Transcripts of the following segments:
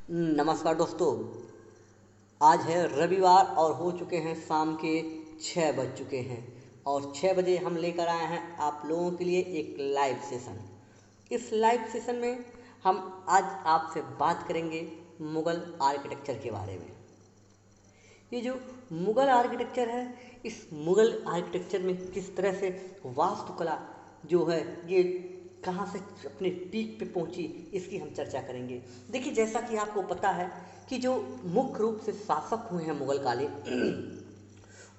नमस्कार दोस्तों। आज है रविवार और हो चुके हैं शाम के 6 बज चुके हैं और 6 बजे हम लेकर आए हैं आप लोगों के लिए एक लाइव सेशन। इस लाइव सेशन में हम आज आपसे बात करेंगे मुग़ल आर्किटेक्चर के बारे में। ये जो मुग़ल आर्किटेक्चर है, इस मुग़ल आर्किटेक्चर में किस तरह से वास्तुकला जो है ये कहाँ से अपने पीक पे पहुंची, इसकी हम चर्चा करेंगे। देखिए, जैसा कि आपको पता है कि जो मुख्य रूप से शासक हुए हैं मुग़ल कालीन,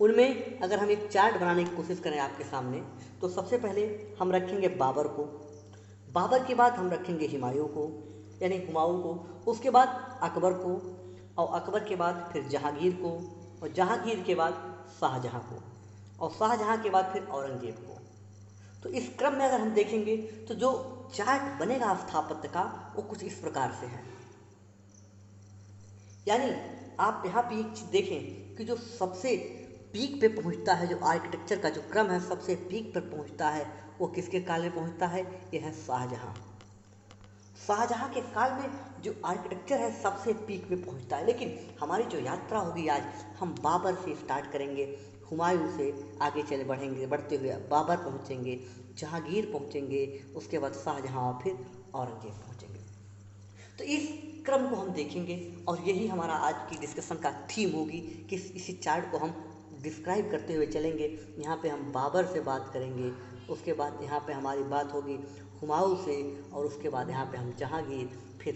उनमें अगर हम एक चार्ट बनाने की कोशिश करें आपके सामने, तो सबसे पहले हम रखेंगे बाबर को। बाबर के बाद हम रखेंगे हुमायूं को, यानी हुमायूं को। उसके बाद अकबर को, और अकबर के बाद फिर जहांगीर को, और जहांगीर के बाद शाहजहां को, और शाहजहां के बाद फिर औरंगजेब को। तो इस क्रम में अगर हम देखेंगे तो जो चार्ट बनेगा स्थापत्य का, वो कुछ इस प्रकार से है। यानी आप यहाँ पे एक चीज़ देखें कि जो सबसे पीक पे पहुँचता है, जो आर्किटेक्चर का जो क्रम है सबसे पीक पर पहुँचता है, वो किसके काल में पहुँचता है? ये है शाहजहां। शाहजहां के काल में जो आर्किटेक्चर है सबसे पीक पे पहुंचता है। लेकिन हमारी जो यात्रा होगी आज, हम बाबर से स्टार्ट करेंगे, हुमायूं से आगे चले बढ़ेंगे, बढ़ते हुए बाबर पहुंचेंगे, जहांगीर पहुंचेंगे, उसके बाद शाहजहां और फिर औरंगजेब पहुंचेंगे। तो इस क्रम को हम देखेंगे और यही हमारा आज की डिस्कशन का थीम होगी कि इसी चार्ट को हम डिस्क्राइब करते हुए चलेंगे। यहाँ पे हम बाबर से बात करेंगे, उसके बाद यहाँ पे हमारी बात होगी हुमायूं से, और उसके बाद यहाँ पे हम जहांगीर, फिर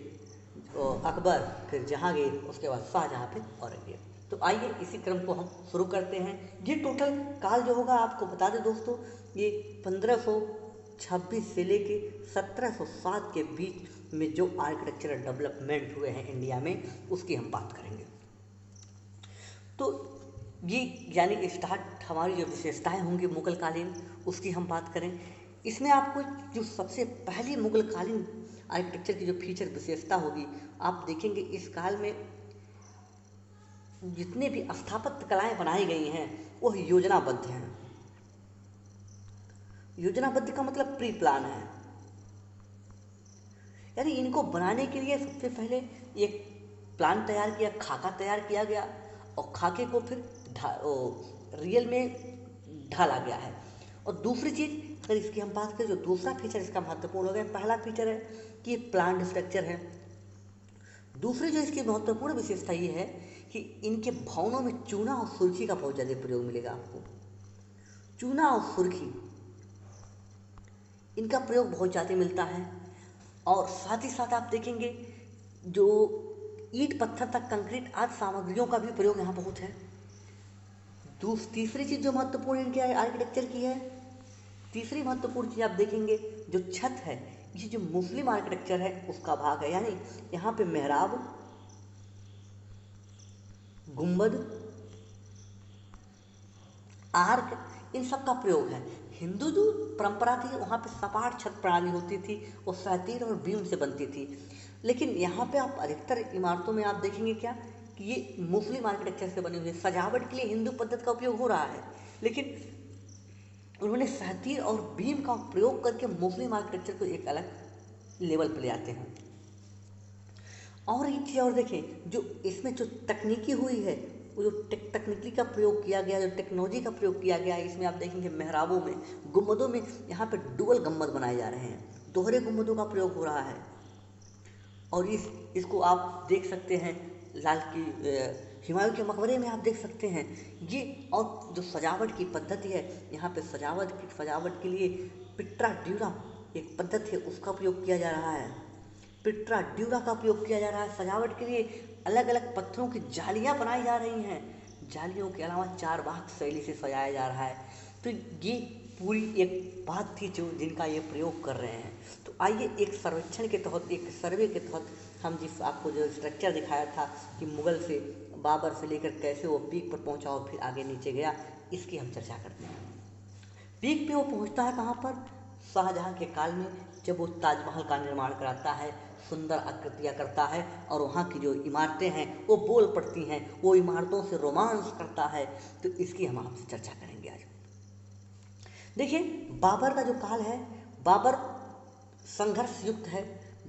अकबर, फिर जहांगीर, उसके बाद शाहजहां, फिर औरंगजेब। तो आइए इसी क्रम को हम शुरू करते हैं। ये टोटल काल जो होगा, आपको बता दें दोस्तों, ये 1526 से लेके 1707 के बीच में जो आर्किटेक्चरल डेवलपमेंट हुए हैं इंडिया में, उसकी हम बात करेंगे। तो ये यानी स्टार्ट हमारी जो विशेषताएं होंगी मुग़ल कालीन, उसकी हम बात करें। इसमें आपको जो सबसे पहली मुग़ल कालीन आर्किटेक्चर की जो फीचर विशेषता होगी, आप देखेंगे इस काल में जितने भी स्थापत्य कलाएं बनाई गई हैं वो योजनाबद्ध हैं। योजनाबद्ध का मतलब प्री प्लान है, यानी इनको बनाने के लिए सबसे पहले एक प्लान तैयार किया, खाका तैयार किया गया, और खाके को फिर रियल में ढाला गया है। और दूसरी चीज़, अगर इसकी हम बात करें, जो दूसरा फीचर इसका महत्वपूर्ण हो गया, पहला फीचर है कि ये प्लान स्ट्रक्चर है। दूसरी जो इसकी महत्वपूर्ण विशेषता ये है कि इनके भवनों में चूना और सुर्खी का बहुत ज़्यादा प्रयोग मिलेगा आपको। चूना और सुर्खी, इनका प्रयोग बहुत ज़्यादा मिलता है। और साथ ही साथ आप देखेंगे जो ईंट पत्थर तक कंक्रीट आदि सामग्रियों का भी प्रयोग यहाँ बहुत है। तीसरी चीज़ जो महत्वपूर्ण इनके आर्किटेक्चर की है, तीसरी महत्वपूर्ण चीज़ आप देखेंगे, जो छत है, ये जो मुस्लिम आर्किटेक्चर है उसका भाग है। यानी यहाँ पे मेहराब, गुंबद, आर्क, इन सब का प्रयोग है। हिंदू जो परंपरा थी, वहाँ पे सपाट छत प्रणाली होती थी, वो सतीर और बीम से बनती थी। लेकिन यहाँ पे आप अधिकतर इमारतों में आप देखेंगे क्या कि ये मुस्लिम आर्किटेक्चर से बनी हुई है। सजावट के लिए हिंदू पद्धति का उपयोग हो रहा है, लेकिन उन्होंने सतीर और बीम का प्रयोग करके मुस्लिम आर्किटेक्चर को एक अलग लेवल पर ले आते हैं। और एक चीज़ और देखें, जो इसमें जो तकनीकी हुई है, वो जो तकनीकी का प्रयोग किया गया, जो टेक्नोलॉजी का प्रयोग किया गया है, इसमें आप देखेंगे मेहराबों में, गुम्बदों में, यहाँ पे डुअल गुम्बद बनाए जा रहे हैं, दोहरे गुम्बदों का प्रयोग हो रहा है। और इसको आप देख सकते हैं लाल की हुमायूं के मकबरे में आप देख सकते हैं ये। और जो सजावट की पद्धति है, यहाँ पे सजावट के लिए पिट्रा ड्यूरा एक पद्धति है, उसका उपयोग किया जा रहा है। पिट्रा ड्यूरा का उपयोग किया जा रहा है सजावट के लिए। अलग अलग पत्थरों की जालियाँ बनाई जा रही हैं, जालियों के अलावा चारबाग शैली से सजाया जा रहा है। तो ये पूरी एक बात थी जो जिनका ये प्रयोग कर रहे हैं। तो आइए एक सर्वेक्षण के तहत, एक सर्वे के तहत, हम जिस आपको जो स्ट्रक्चर दिखाया था कि मुग़ल से, बाबर से लेकर कैसे वो पीक पर पहुंचा और फिर आगे नीचे गया, इसकी हम चर्चा करते हैं। पीक पे वो पहुंचता है कहाँ पर? शाहजहां के काल में, जब वो ताजमहल का निर्माण कराता है, सुंदर आकृतियाँ करता है, और वहाँ की जो इमारतें हैं वो बोल पड़ती हैं, वो इमारतों से रोमांस करता है। तो इसकी हम आपसे चर्चा करेंगे आज। देखिए, बाबर का जो काल है, बाबर संघर्ष युक्त है।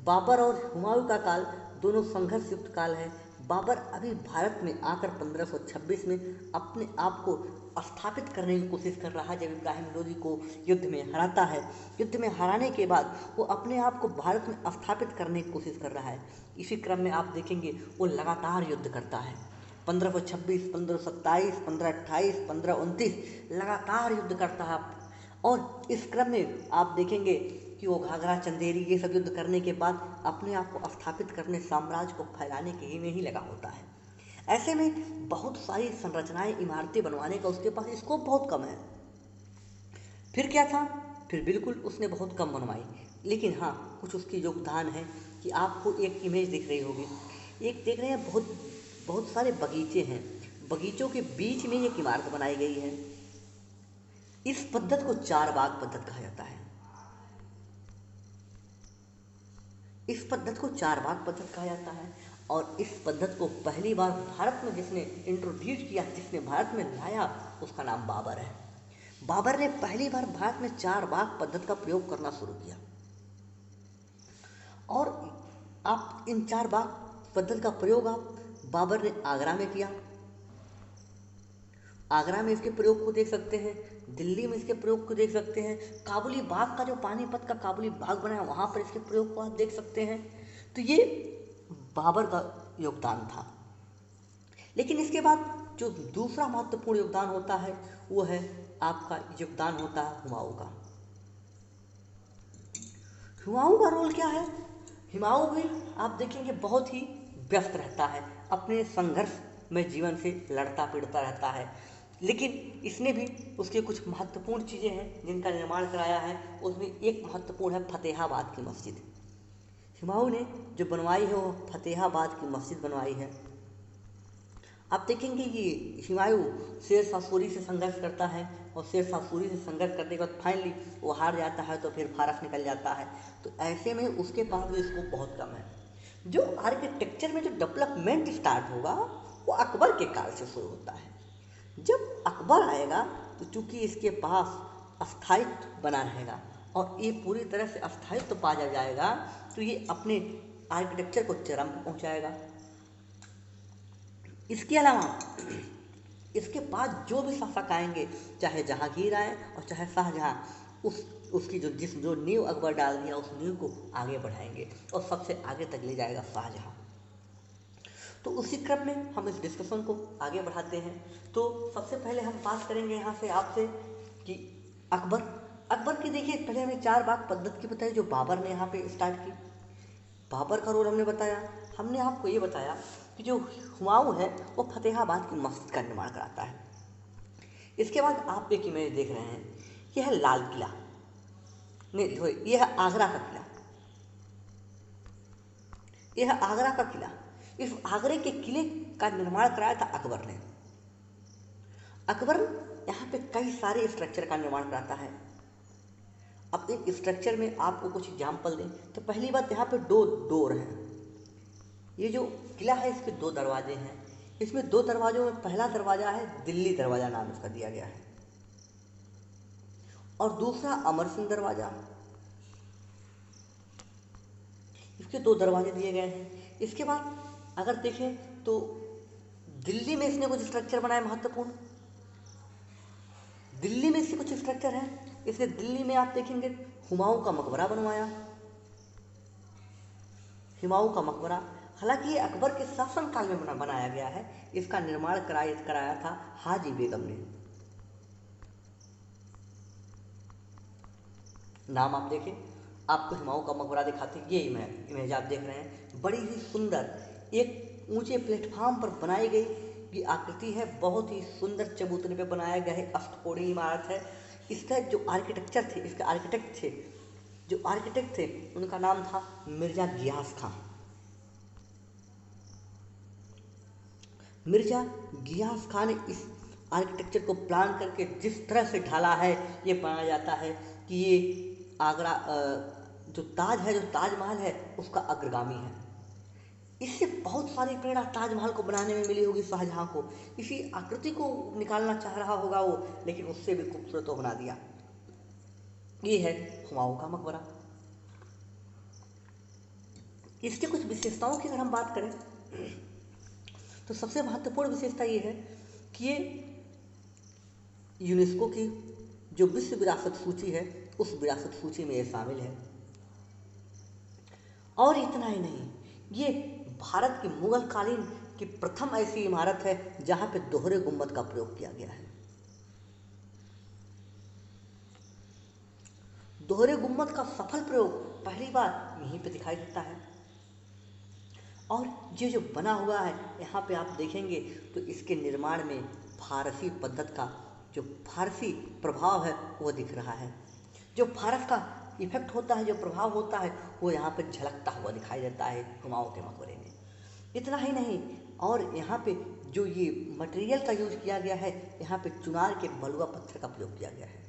बाबर और हुमायूं का काल दोनों संघर्ष युक्त काल है। बाबर अभी भारत में आकर 1526 में अपने आप को स्थापित करने की कोशिश कर रहा है। जब इब्राहिम लोदी को युद्ध में हराता है, युद्ध में हराने के बाद वो अपने आप को भारत में स्थापित करने की कोशिश कर रहा है। इसी क्रम में आप देखेंगे वो लगातार युद्ध करता है। 1526, 1527, 1528, 1529 लगातार युद्ध करता है। और इस क्रम में आप देखेंगे कि वो घाघरा, चंदेरी ये सब युद्ध करने के बाद अपने आप को स्थापित करने, साम्राज्य को फैलाने के ही में ही लगा होता है। ऐसे में बहुत सारी संरचनाएं, इमारतें बनवाने का उसके पास स्कोप बहुत कम है। फिर क्या था? फिर बिल्कुल उसने बहुत कम बनवाई, लेकिन हाँ कुछ उसकी योगदान है कि आपको एक इमेज दिख रही होगी। एक देख रहे हैं, बहुत बहुत सारे बगीचे हैं, बगीचों के बीच में एक इमारत बनाई गई है। इस पद्धति को चार बाग पद्धति कहा जाता है। इस पद्धति को चार बाग पद्धति कहा जाता है। और इस पद्धति को पहली बार भारत में जिसने इंट्रोड्यूस किया, जिसने भारत में लाया, उसका नाम बाबर है। बाबर ने पहली बार भारत में चार बाग पद्धति का प्रयोग करना शुरू किया। और आप इन चार बाग पद्धति का प्रयोग आप बाबर ने आगरा में किया। आगरा में इसके प्रयोग को देख सकते हैं, दिल्ली में इसके प्रयोग को देख सकते हैं, काबुली बाग का जो पानीपत का काबुली बाग बना है वहाँ पर इसके प्रयोग को आप देख सकते हैं। तो ये बाबर का योगदान था। लेकिन इसके बाद जो दूसरा महत्वपूर्ण योगदान होता है वो है आपका योगदान होता है हुमायूं का। हुमायूं का रोल क्या है? हुमायूं भी आप देखेंगे बहुत ही व्यस्त रहता है, अपने संघर्ष में जीवन से लड़ता पिड़ता रहता है। लेकिन इसने भी उसके कुछ महत्वपूर्ण चीज़ें हैं जिनका निर्माण कराया है। उसमें एक महत्वपूर्ण है फतेहाबाद की मस्जिद। हुमायूं ने जो बनवाई है वो फतेहाबाद की मस्जिद बनवाई है। आप देखेंगे कि हुमायूं शेर शाह सूरी से संघर्ष करता है और शेर शाह सूरी से संघर्ष करने के बाद फाइनली वो हार जाता है, तो फिर फारस निकल जाता है। तो ऐसे में उसके पास भी स्कोप बहुत कम है। जो आर्किटेक्चर में जो डेवलपमेंट स्टार्ट होगा वो अकबर के काल से शुरू होता है। जब अकबर आएगा तो चूंकि इसके पास स्थायित्व बना रहेगा और ये पूरी तरह से स्थायित्व पा जाएगा, तो ये अपने आर्किटेक्चर को चरम पर पहुँचाएगा। इसके अलावा इसके बाद जो भी शासक आएंगे, चाहे जहांगीर आए और चाहे शाहजहां, उसकी जो नींव अकबर डाल दिया उस नींव को आगे बढ़ाएंगे और सबसे आगे तक ले जाएगा शाहजहां। तो उसी क्रम में हम इस डिस्कशन को आगे बढ़ाते हैं। तो सबसे पहले हम बात करेंगे यहाँ से आपसे कि अकबर की देखिए, पहले हमें चार बाग पद्धति की बताई जो बाबर ने यहाँ पे स्टार्ट की। बाबर का रोल हमने बताया। हमने आपको ये बताया कि जो हुमायूं है वो फतेहाबाद की मस्जिद का निर्माण कराता है। इसके बाद आप एक इमेज देख रहे हैं, यह है लाल किला, नहीं यह है आगरा का किला। यह है आगरा का किला। इस आगरे के किले का निर्माण कराया था अकबर ने। अकबर यहाँ पे कई सारे स्ट्रक्चर का निर्माण कराता है। अब इन स्ट्रक्चर में आपको कुछ एग्जाम्पल दें तो पहली बात, यहाँ पे दो डोर हैं। ये जो किला है इसके दो दरवाजे हैं। इसमें दो दरवाजों में पहला दरवाजा है दिल्ली दरवाजा, नाम इसका दिया गया है, और दूसरा अमर सिंह दरवाजा। इसके दो दरवाजे दिए गए हैं। इसके बाद अगर देखें तो दिल्ली में इसने कुछ स्ट्रक्चर बनाए महत्वपूर्ण। दिल्ली में इसके कुछ स्ट्रक्चर हैं। इसने दिल्ली में आप देखेंगे हुमायूं का मकबरा बनवाया। हुमायूं का मकबरा, हालांकि ये अकबर के शासनकाल में बनाया गया है। इसका निर्माण कराया था हाजी बेगम ने। नाम आप देखें, आपको हुमायूं का मकबरा दिखाते हैं। ये इमेज आप देख रहे हैं, बड़ी ही सुंदर एक ऊंचे प्लेटफार्म पर बनाई गई की आकृति है। बहुत ही सुंदर चबूतरे पे बनाया गया है, अष्टकोणीय इमारत है। इसका जो आर्किटेक्चर थे, इसके आर्किटेक्ट थे उनका नाम था मिर्जा गियास खां। मिर्जा गियास खान ने इस आर्किटेक्चर को प्लान करके जिस तरह से ढाला है, ये माना जाता है कि ये आगरा जो ताजमहल है उसका अग्रगामी है। इससे बहुत सारी प्रेरणा ताजमहल को बनाने में मिली होगी शाहजहां को। इसी आकृति को निकालना चाह रहा होगा वो, लेकिन उससे भी खूबसूरत वो बना दिया। ये है हुमायूं का मकबरा। इसके कुछ विशेषताओं की अगर हम बात करें तो सबसे महत्वपूर्ण विशेषता ये है कि ये यूनेस्को की जो विश्व विरासत सूची है उस विरासत सूची में ये शामिल है। और इतना ही नहीं, ये भारत की मुगल कालीन की प्रथम ऐसी इमारत है जहाँ पे दोहरे गुंबद का प्रयोग किया गया है। दोहरे गुंबद का सफल प्रयोग पहली बार यहीं पे दिखाई देता है। और ये जो बना हुआ है यहाँ पे आप देखेंगे तो इसके निर्माण में फारसी पद्धत का जो फारसी प्रभाव है वो दिख रहा है। जो फारस का इफेक्ट होता है, जो प्रभाव होता है वो यहाँ पे झलकता हुआ दिखाई देता है हुमायूं के मकबरे में। इतना ही नहीं, और यहाँ पे जो ये मटेरियल का यूज किया गया है, यहाँ पे चुनार के बलुआ पत्थर का प्रयोग किया गया है।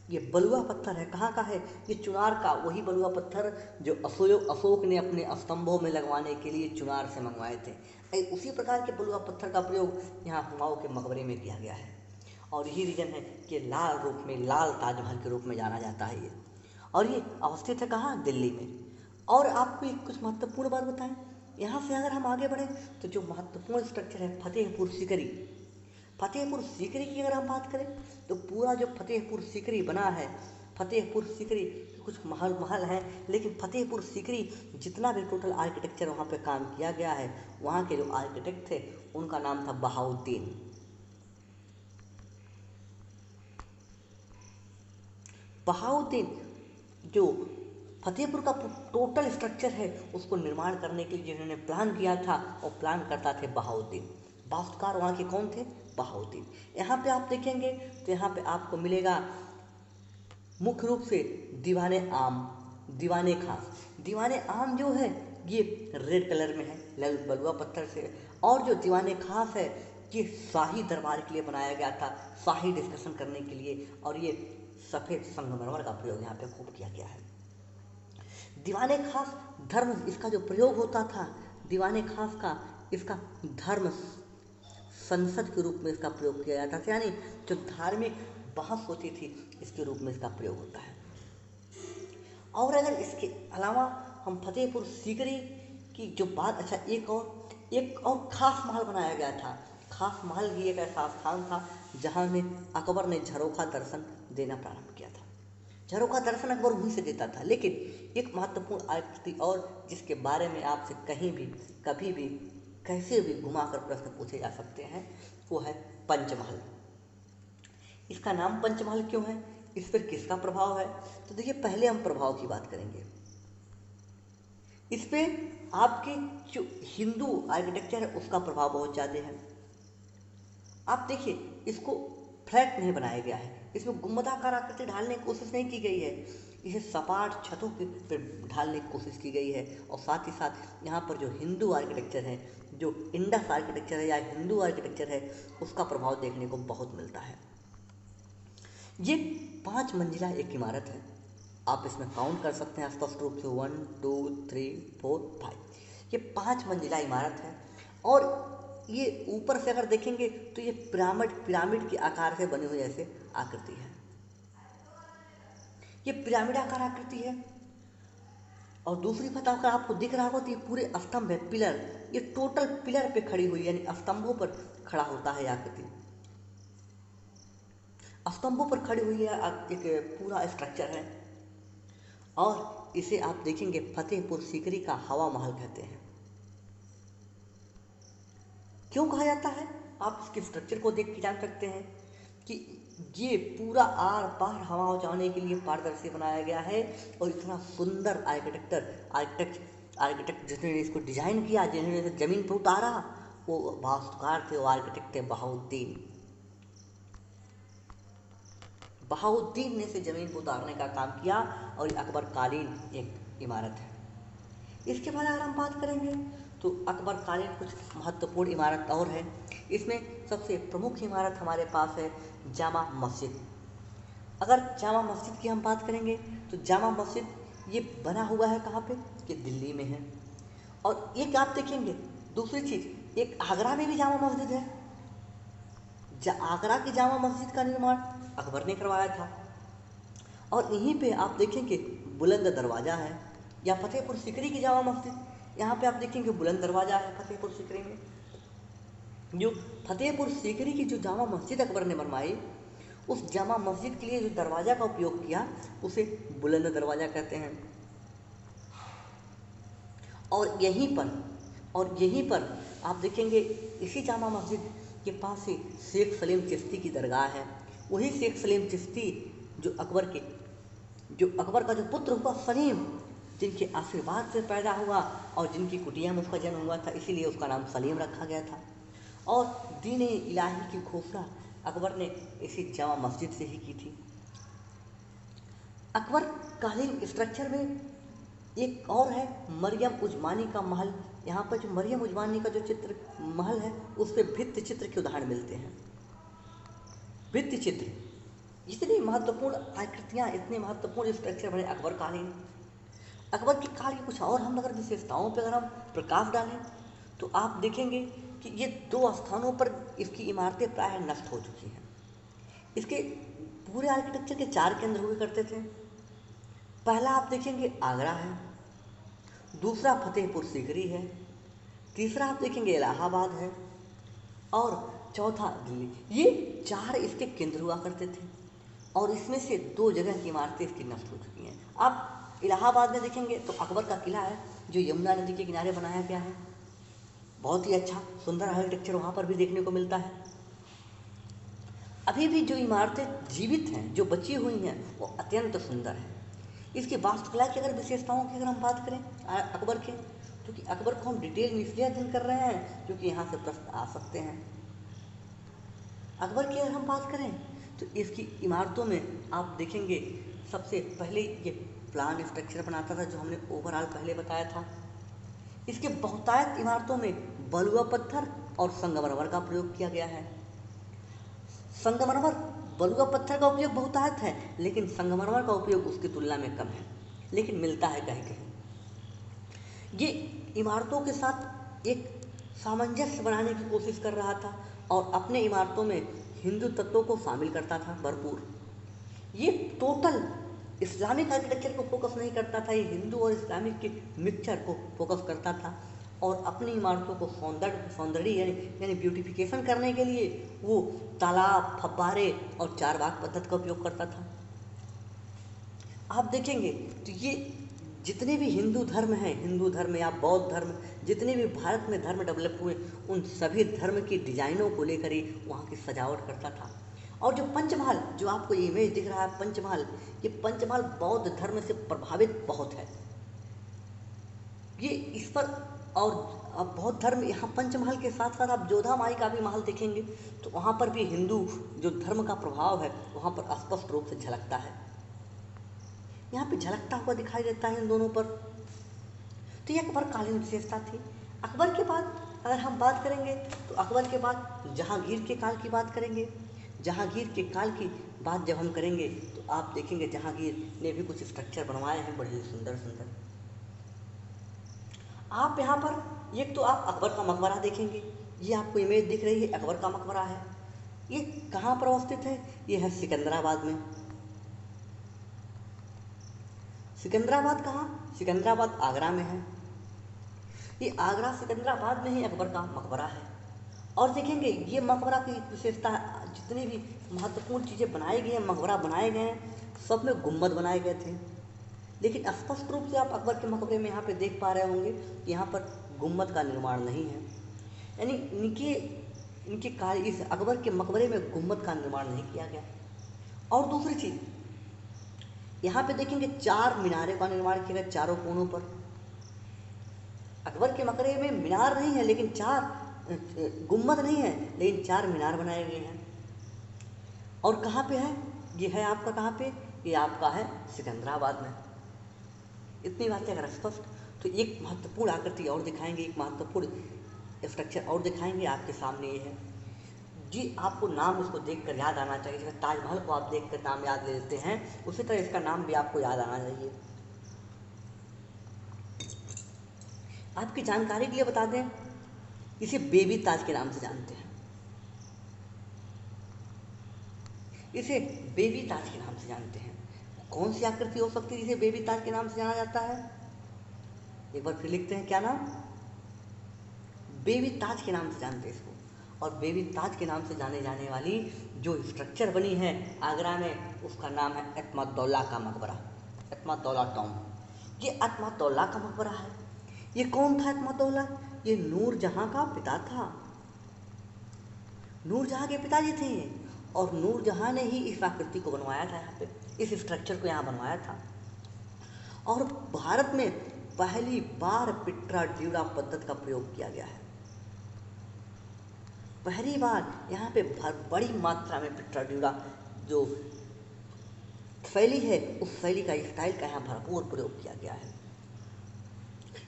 ये बलुआ पत्थर है, कहाँ का है? ये चुनार का वही बलुआ पत्थर जो अशोक ने अपने स्तंभों में लगवाने के लिए चुनार से मंगवाए थे। उसी प्रकार के बलुआ पत्थर का प्रयोग यहाँ हुमायूं के मकबरे में किया गया है। और यही रीजन है कि लाल रूप में, लाल ताजमहल के रूप में जाना जाता है ये। और ये अवस्थित है कहाँ? दिल्ली में। और आपको एक कुछ महत्वपूर्ण बात बताएं, यहाँ से अगर हम आगे बढ़ें तो जो महत्वपूर्ण स्ट्रक्चर है फतेहपुर सीकरी। फतेहपुर सीकरी की अगर हम बात करें तो पूरा जो फतेहपुर सीकरी बना है, फतेहपुर सीकरी के कुछ महल हैं, लेकिन फतेहपुर सीकरी जितना भी टोटल आर्किटेक्चर वहाँ पे काम किया गया है, वहाँ के जो आर्किटेक्ट थे उनका नाम था बहाउद्दीन। बहाउद्दीन जो फतेहपुर का टोटल स्ट्रक्चर है उसको निर्माण करने के लिए जिन्होंने प्लान किया था और प्लान करता थे बहाउद्दीन। वास्तुकार वहाँ के कौन थे? बहाउद्दीन। यहाँ पे आप देखेंगे तो यहाँ पे आपको मिलेगा मुख्य रूप से दीवाने आम, दीवाने खास। दीवाने आम जो है ये रेड कलर में है बलुआ पत्थर से, और जो दीवाने खास है ये शाही दरबार के लिए बनाया गया था, शाही डिस्कशन करने के लिए, और ये सफ़ेद संगमरमर का प्रयोग यहाँ पे खूब किया गया है। दीवाने खास धर्म, इसका जो प्रयोग होता था दीवाने खास का, इसका धर्म संसद के रूप में इसका प्रयोग किया जाता था, यानी जो धार्मिक बहस होती थी इसके रूप में इसका प्रयोग होता है। और अगर इसके अलावा हम फतेहपुर सीकरी की जो बात, अच्छा एक और खास महल बनाया गया था। खास महल ही एक ऐसा स्थान था जहाँ में अकबर ने झरोखा दर्शन देना प्रारंभ किया था। झरोखा दर्शन अकबर वहीं से देता था। लेकिन एक महत्वपूर्ण आकृति और जिसके बारे में आपसे कहीं भी कभी भी कैसे भी घुमाकर प्रश्न पूछे जा सकते हैं वो है पंचमहल। इसका नाम पंचमहल क्यों है? इस पर किसका प्रभाव है? तो देखिए, पहले हम प्रभाव की बात करेंगे। इस पे आपके जो हिंदू आर्किटेक्चर है उसका प्रभाव बहुत ज़्यादा है। आप देखिए, इसको फ्लैट नहीं बनाया गया है, इसमें गुंबदाकार आकृति ढालने की कोशिश नहीं की गई है, इसे सपाट छतों के पर ढालने की कोशिश की गई है। और साथ ही साथ यहाँ पर जो हिंदू आर्किटेक्चर है, जो इंडस आर्किटेक्चर है या हिंदू आर्किटेक्चर है, उसका प्रभाव देखने को बहुत मिलता है। ये 5 मंजिला एक इमारत है। आप इसमें काउंट कर सकते हैं स्पष्ट रूप से 1 2 3 4 5। ये 5 मंजिला इमारत है और ये ऊपर से अगर देखेंगे तो ये पिरामिड के आकार से बनी हुई ऐसे आकृति है। ये पिरामिड आकार आकृति है। और दूसरी बात, अगर आपको दिख रहा होगा तो ये पूरे स्तंभ है, पिलर, ये टोटल पिलर पे खड़ी हुई, यानी स्तंभों पर खड़ा होता है आकृति, स्तंभों पर खड़ी हुई है, एक पूरा स्ट्रक्चर है। और इसे आप देखेंगे फतेहपुर सीकरी का हवा महल कहते हैं। क्यों कहा जाता है? आप इसके स्ट्रक्चर को देख के जान सकते हैं कि ये पूरा आर पार हवा जाने के लिए पारदर्शी बनाया गया है। और इतना सुंदर आर्किटेक्ट जिसने इसको डिजाइन किया, जिन्होंने इसे जमीन पर उतारा, वो वास्तुकार थे, वो आर्किटेक्ट थे बहाउद्दीन। बहाउद्दीन ने इसे जमीन पर उतारने का काम किया और ये अकबर कालीन एक इमारत है। इसके बाद अगर हम बात करेंगे तो अकबर कालीन कुछ महत्वपूर्ण इमारत और है। इसमें सबसे प्रमुख इमारत हमारे पास है जामा मस्जिद। अगर जामा मस्जिद की हम बात करेंगे तो जामा मस्जिद ये बना हुआ है कहाँ पे? ये दिल्ली में है। और एक आप देखेंगे दूसरी चीज़, एक आगरा में भी जामा मस्जिद है। आगरा की जामा मस्जिद का निर्माण अकबर ने करवाया था। और यहीं पे आप देखेंगे बुलंद दरवाज़ा है। या फतेहपुर सीकरी की जामा मस्जिद, यहाँ पे आप देखेंगे बुलंद दरवाज़ा है फतेहपुर सीकरी में। जो फतेहपुर सीकरी की जो जामा मस्जिद अकबर ने बनवाई, उस जामा मस्जिद के लिए जो दरवाज़ा का उपयोग किया उसे बुलंद दरवाज़ा कहते हैं। और यहीं पर आप देखेंगे इसी जामा मस्जिद के पास ही शेख सलीम चिश्ती की दरगाह है। वही शेख सलीम चिश्ती जो अकबर का जो पुत्र हुआ सलीम, जिनके आशीर्वाद से पैदा हुआ और जिनकी कुटिया में उसका जन्म हुआ था, इसीलिए उसका नाम सलीम रखा गया था। और दीन इलाही की घोषणा अकबर ने इसी जामा मस्जिद से ही की थी। अकबर कालीन स्ट्रक्चर में एक और है मरियम उजमानी का महल। यहाँ पर जो मरियम उजमानी का जो चित्र महल है, उस पर भित्ति चित्र के उदाहरण मिलते हैं। भित्ति चित्र, इतनी महत्वपूर्ण आकृतियाँ, इतने महत्वपूर्ण स्ट्रक्चर बने अकबर कालीन। अकबर के काल की कुछ और हम अगर विशेषताओं पर अगर हम प्रकाश डालें तो आप देखेंगे कि ये 2 स्थानों पर इसकी इमारतें प्राय नष्ट हो चुकी हैं। इसके पूरे आर्किटेक्चर के 4 केंद्र हुए करते थे। पहला आप देखेंगे आगरा है, दूसरा फतेहपुर सीकरी है, तीसरा आप देखेंगे इलाहाबाद है और चौथा दिल्ली। ये 4 इसके केंद्र हुआ करते थे और इसमें से 2 जगह की इमारतें इसकी नष्ट हो चुकी हैं। आप इलाहाबाद में देखेंगे तो अकबर का किला है जो यमुना नदी के किनारे बनाया गया है। बहुत ही अच्छा सुंदर आर्किटेक्चर वहाँ पर भी देखने को मिलता है। अभी भी जो इमारतें जीवित हैं, जो बची हुई हैं, वो अत्यंत सुंदर हैं। इसकी वास्तुकला की अगर विशेषताओं की अगर हम बात करें अकबर के, क्योंकि अकबर को हम डिटेल में इसलिए अध्ययन कर रहे हैं क्योंकि यहाँ से प्रश्न आ सकते हैं। अकबर की अगर हम बात करें तो इसकी इमारतों में आप देखेंगे सबसे पहले ये प्लान स्ट्रक्चर बनाता था, जो हमने ओवरऑल पहले बताया था। इसके बहुतायत इमारतों में बलुआ पत्थर और संगमरमर का प्रयोग किया गया है। संगमरमर, बलुआ पत्थर का उपयोग बहुतायत है, लेकिन संगमरमर का उपयोग उसकी तुलना में कम है, लेकिन मिलता है कहीं कहीं। ये इमारतों के साथ एक सामंजस्य बनाने की कोशिश कर रहा था और अपने इमारतों में हिंदू तत्वों को शामिल करता था भरपूर। ये टोटल इस्लामिक आर्किटेक्चर को फोकस नहीं करता था, ये हिंदू और इस्लामिक के मिक्सचर को फोकस करता था और अपनी इमारतों को सौंदर्य यानी ब्यूटिफिकेशन करने के लिए वो तालाब, फव्वारे और चारबाग पद्धति का उपयोग करता था। आप देखेंगे तो ये जितने भी हिंदू धर्म हैं, हिंदू धर्म या बौद्ध धर्म, जितने भी भारत में धर्म डेवलप हुए, उन सभी धर्म की डिजाइनों को लेकर ही वहाँ की सजावट करता था। और जो पंचमहल, जो आपको इमेज दिख रहा है पंचमहल, ये पंचमहल बौद्ध धर्म से प्रभावित बहुत है। ये इस पर और अब बौद्ध धर्म, यहाँ पंचमहल के साथ साथ आप जोधा माई का भी महल देखेंगे तो वहाँ पर भी हिंदू जो धर्म का प्रभाव है वहाँ पर स्पष्ट रूप से झलकता है, यहाँ पे झलकता हुआ दिखाई देता है इन दोनों पर। तो ये अकबर कालीन विशेषता थी। अकबर के बाद अगर हम बात करेंगे तो अकबर के बाद जहांगीर के काल की बात करेंगे। जहांगीर के काल की बात जब हम करेंगे तो आप देखेंगे जहांगीर ने भी कुछ स्ट्रक्चर बनवाए हैं बड़े सुंदर सुंदर। आप यहाँ पर एक तो आप अकबर का मकबरा देखेंगे, ये आपको इमेज दिख रही है अकबर का मकबरा है। ये कहाँ पर अवस्थित है? ये है सिकंदराबाद में। सिकंदराबाद कहाँ? सिकंदराबाद आगरा में है। ये आगरा सिकंदराबाद में ही अकबर का मकबरा है। और देखेंगे ये मकबरा की विशेषता, जितनी भी महत्वपूर्ण चीज़ें बनाई गई हैं, मकबरा बनाए गए हैं, सब में गुम्बद बनाए गए थे। लेकिन स्पष्ट रूप से आप अकबर के मकबरे में यहाँ पे देख पा रहे होंगे कि यहाँ पर गुम्बद का निर्माण नहीं है, यानी इनके कार्य इस अकबर के मकबरे में गुम्बद का निर्माण नहीं किया गया। और दूसरी चीज़, यहाँ पे देखेंगे 4 मीनारों का निर्माण किया गया चारों कोनों पर। अकबर के मकबरे में मीनार नहीं है, लेकिन 4 गुम्बद नहीं है, लेकिन 4 मीनार बनाए गए हैं। और कहाँ पे है? ये है आपका कहाँ पे? ये आपका है सिकंदराबाद में। इतनी बातें अगर स्पष्ट, तो एक महत्वपूर्ण आकृति और दिखाएंगे, एक महत्वपूर्ण स्ट्रक्चर और दिखाएंगे आपके सामने। ये है जी, आपको नाम उसको देखकर याद आना चाहिए। जैसे ताजमहल को आप देखकर नाम याद ले लेते हैं, उसी तरह इसका नाम भी आपको याद आना चाहिए। आपकी जानकारी के लिए बता दें, इसे बेबी ताज के नाम से जानते हैं। इसे बेबी ताज के नाम से जानते हैं। कौन सी आकृति हो सकती है जिसे बेबी ताज के नाम से जाना जाता है? एक बार फिर लिखते हैं, क्या नाम? बेबी ताज के नाम से जानते हैं इसको। और बेबी ताज के नाम से जाने जाने वाली जो स्ट्रक्चर बनी है आगरा में, उसका नाम है एतमादुल्ला का मकबरा, एतमादुल्ला टॉम्ब। ये एतमादुल्ला का मकबरा है। ये कौन था एतमादुल्ला? ये नूरजहां का पिता था। नूरजहां के पिताजी थे ये, और नूरजहां ने ही इस आकृति को बनवाया था, यहाँ पे इस स्ट्रक्चर को यहाँ बनवाया था। और भारत में पहली बार पिट्राड्यूरा पद्धति का प्रयोग किया गया है। पहली बार यहाँ पे बड़ी मात्रा में पिट्राड्यूरा जो शैली है, उस शैली का, स्टाइल का यहाँ भरपूर प्रयोग किया गया है।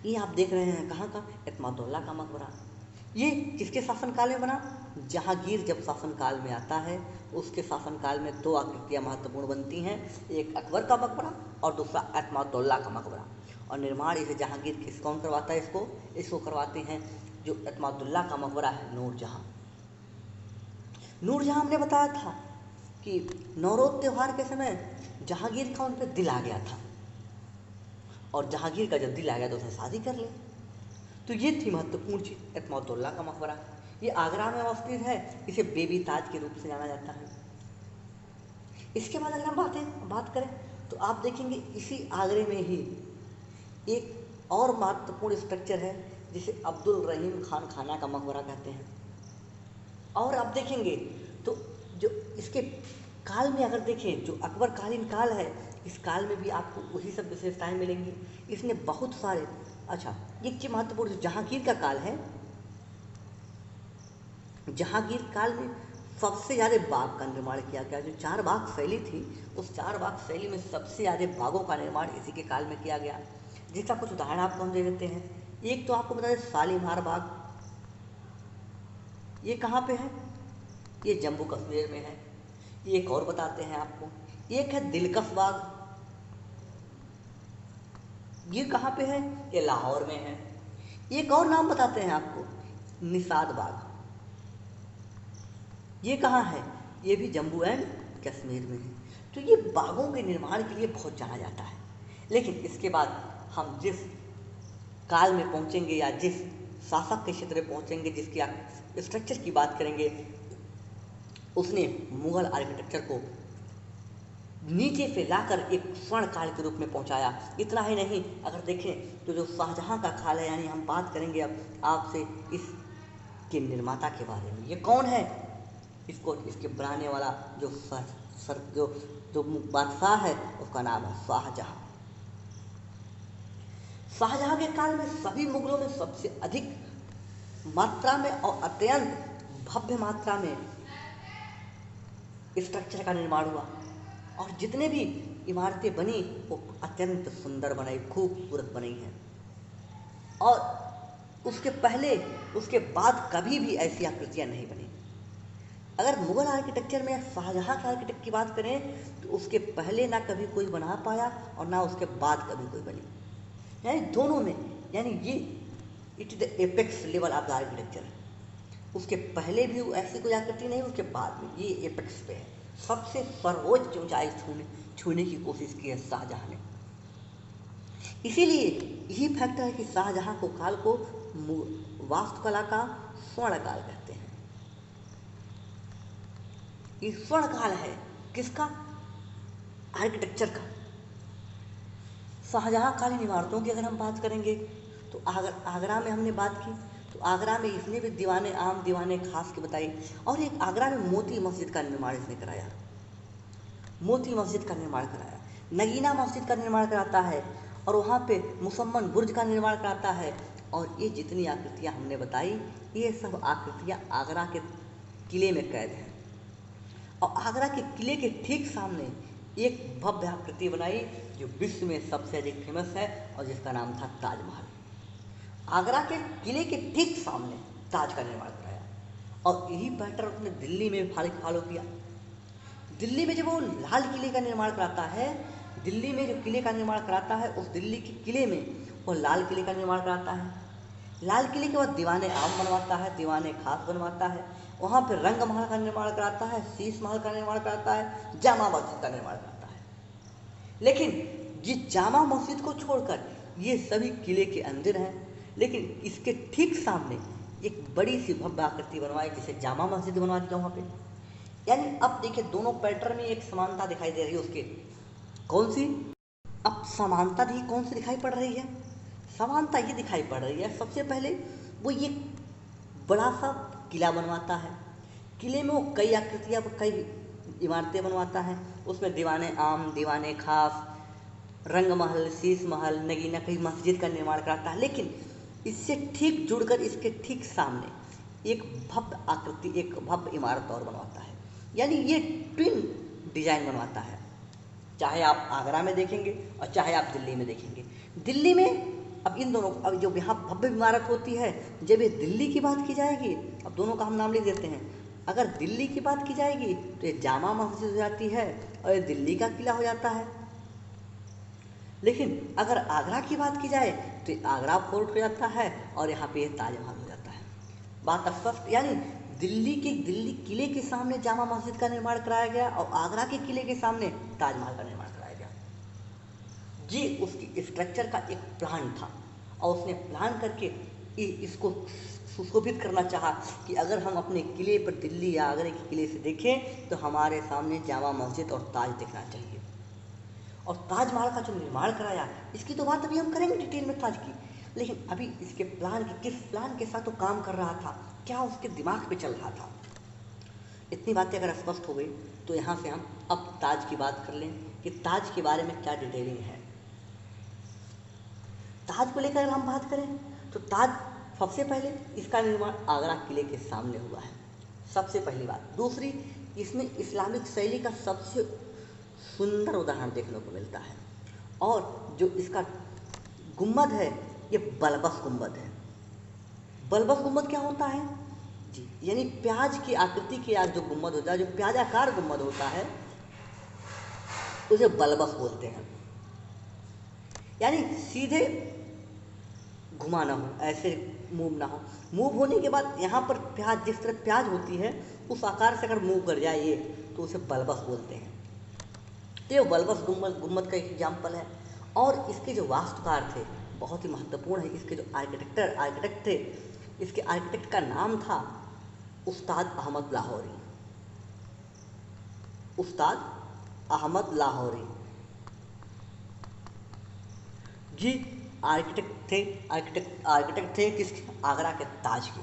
ये आप देख रहे हैं कहाँ का? एतमादुल्ला का मकबरा। ये किसके शासनकाल में बना? जहांगीर जब शासनकाल में आता है, उसके शासनकाल में दो आकृतियाँ महत्वपूर्ण बनती हैं, एक अकबर का मकबरा और दूसरा एतमादुल्ला का मकबरा। और निर्माण इसे जहांगीर कौन करवाता है? इसको करवाते हैं जो एतमादुल्ला का मकबरा है, नूरजहां। नूरजहां हमने बताया था कि नौरोज त्यौहार के समय जहांगीर का उन पर दिल आ गया था, और जहांगीर का जब दिल आ गया तो उसने शादी कर ली। तो ये थी महत्वपूर्ण चीज़, एतमादुल्ला का मकबरा। ये आगरा में अवस्थित है, इसे बेबी ताज के रूप से जाना जाता है। इसके बाद अगर हम बात करें तो आप देखेंगे इसी आगरे में ही एक और महत्वपूर्ण स्ट्रक्चर है जिसे अब्दुल रहीम खान खाना का मकबरा कहते हैं। और आप देखेंगे तो जो इसके काल में अगर देखें, जो अकबर कालीन काल है, इस काल में भी आपको वही सब विशेषताएं मिलेंगी। इसने बहुत सारे, अच्छा एक चीज महत्वपूर्ण, जहांगीर का काल है, जहांगीर काल में सबसे ज़्यादा बाग का निर्माण किया गया। जो चार बाग शैली थी, उस चार बाग शैली में सबसे ज़्यादा बागों का निर्माण इसी के काल में किया गया, जिसका कुछ उदाहरण आपको हम दे देते हैं। एक तो आपको बता दें शालीमार बाग, ये कहाँ पे है? ये जम्मू कश्मीर में है। एक और बताते हैं आपको, एक है दिलकश बाग, ये कहाँ पे है? ये लाहौर में है। एक और नाम बताते हैं आपको, निषाद बाग, ये कहाँ है? ये भी जम्मू एंड कश्मीर में है। तो ये बागों के निर्माण के लिए बहुत जाना जाता है। लेकिन इसके बाद हम जिस काल में पहुँचेंगे या जिस शासक के क्षेत्र में पहुँचेंगे, जिसकी स्ट्रक्चर की बात करेंगे, उसने मुगल आर्किटेक्चर को नीचे से लाकर एक स्वर्ण काल के रूप में पहुंचाया। इतना ही नहीं, अगर देखें तो जो शाहजहां का काल है, यानी हम बात करेंगे अब आपसे इसके निर्माता के बारे में। ये कौन है? इसके बनाने वाला जो बादशाह है, उसका नाम है शाहजहां। शाहजहां के काल में सभी मुगलों में सबसे अधिक मात्रा में और अत्यंत भव्य मात्रा में स्ट्रक्चर का निर्माण हुआ, और जितने भी इमारतें बनी वो अत्यंत सुंदर बनाई, खूबसूरत बनी हैं। और उसके पहले, उसके बाद कभी भी ऐसी आकृतियां नहीं बनी। अगर मुगल आर्किटेक्चर में शाहजहां के आर्किटेक्ट की बात करें तो उसके पहले ना कभी कोई बना पाया और ना उसके बाद कभी कोई बनी, यानी दोनों में, यानी ये it is the apex level of the architecture. उसके पहले भी ऐसी कोई आकृति नहीं, उसके बाद में ये एपेक्स पे है, सबसे सर्वोच्च ऊंचाई छूने की कोशिश की है शाहजहां ने। इसीलिए यही फैक्टर है कि शाहजहां को काल को वास्तुकला का स्वर्ण काल कहते हैं। ये स्वर्ण काल है किसका? आर्किटेक्चर का। शाहजहां कालीन इमारतों की अगर हम बात करेंगे तो आगरा में हमने बात की, तो आगरा में इसने भी दीवाने आम दीवाने खास की बताई। और एक आगरा में मोती मस्जिद का निर्माण इसने कराया, मोती मस्जिद का निर्माण कराया, नगीना मस्जिद का निर्माण कराता है, और वहाँ पे मुसम्मन बुर्ज का निर्माण कराता है। और ये जितनी आकृतियाँ हमने बताई, ये सब आकृतियाँ आगरा के किले में कैद हैं। और आगरा के किले के ठीक सामने एक भव्य आकृति बनाई जो विश्व में सबसे अधिक फेमस है, और जिसका नाम था ताजमहल। आगरा के किले के ठीक सामने ताज का निर्माण कराया, और यही पैटर्न उसने दिल्ली में फॉलो किया। दिल्ली में जब वो लाल किले का निर्माण कराता है, दिल्ली में जो किले का निर्माण कराता है, उस दिल्ली के किले में वो लाल किले का निर्माण कराता है। लाल किले के बाद दीवाने आम बनवाता है, दीवाने खास बनवाता है, वहाँ पर रंग महल का निर्माण कराता है, शीश महल का निर्माण कराता है, जामा मस्जिद का निर्माण कराता है। लेकिन ये जामा मस्जिद को छोड़कर ये सभी किले के अंदर हैं, लेकिन इसके ठीक सामने एक बड़ी सी भव्य आकृति बनवाई जिसे जामा मस्जिद बनवा दिया वहाँ पे। यानी अब देखिए दोनों पैटर्न में एक समानता दिखाई दे रही है उसके। कौन सी? अब समानता भी कौन सी दिखाई पड़ रही है? समानता ये दिखाई पड़ रही है, सबसे पहले वो ये बड़ा सा किला बनवाता है, किले में वो कई आकृतियाँ कई इमारतें बनवाता है, उसमें दीवाने आम, दीवाने खास, रंग महल, शीश महल, नगीना कई मस्जिद का निर्माण कराता है। लेकिन इससे ठीक जुड़कर इसके ठीक सामने एक भव्य आकृति, एक भव्य इमारत और बनवाता है। यानी ये ट्विन डिजाइन बनवाता है, चाहे आप आगरा में देखेंगे और चाहे आप दिल्ली में देखेंगे। दिल्ली में अब इन दोनों, अब जो यहाँ भव्य इमारत होती है, जब ये दिल्ली की बात की जाएगी, अब दोनों का हम नाम लिख देते हैं, अगर दिल्ली की बात की जाएगी तो ये जामा मस्जिद हो जाती है और ये दिल्ली का किला हो जाता है। लेकिन अगर आगरा की बात की जाए तो ये आगरा फोर्ट हो जाता है और यहाँ पे ये ताजमहल हो जाता है। बात स्पष्ट। यानी दिल्ली किले के सामने जामा मस्जिद का निर्माण कराया गया और आगरा के किले के सामने ताजमहल का निर्माण कराया गया। ये उसकी स्ट्रक्चर का एक प्लान था और उसने प्लान करके इसको सुशोभित करना चाहा कि अगर हम अपने किले पर दिल्ली या आगरा के किले से देखें तो हमारे सामने जामा मस्जिद और ताज दिखना चाहिए। और ताजमहल का जो निर्माण कराया, इसकी तो बात अभी हम करेंगे डिटेल में ताज की, लेकिन अभी इसके प्लान की, किस प्लान के साथ वो काम कर रहा था, क्या उसके दिमाग पे चल रहा था, इतनी बातें अगर स्पष्ट हो गई तो यहाँ से हम अब ताज की बात कर लें कि ताज के बारे में क्या डिटेलिंग है। ताज को लेकर अगर हम बात करें तो ताज सबसे पहले इसका निर्माण आगरा किले के सामने हुआ है, सबसे पहली बात। दूसरी, इसमें इस्लामिक शैली का सबसे सुंदर उदाहरण देखने को मिलता है और जो इसका गुम्बद है ये बल्बस गुम्बद है। बल्बस गुम्बद क्या होता है जी? यानी प्याज की आकृति के आज जो गुम्बद होता है, जो प्याजाकार गुम्बद होता है, उसे बल्बस बोलते हैं। यानी सीधे घुमा ना हो, ऐसे मूव ना हो, मूव होने के बाद यहाँ पर प्याज, जिस तरह प्याज होती है उस आकार से अगर मूव कर जाए ये, तो उसे बल्बस बोलते हैं। तो ये बल्बस गुम्बद का एक एग्जाम्पल है। और इसके जो वास्तुकार थे बहुत ही महत्वपूर्ण है। इसके जो आर्किटेक्ट थे, इसके आर्किटेक्ट का नाम था उस्ताद अहमद लाहौरी। उस्ताद अहमद लाहौरी जी आर्किटेक्ट थे किसके? आगरा के ताज के।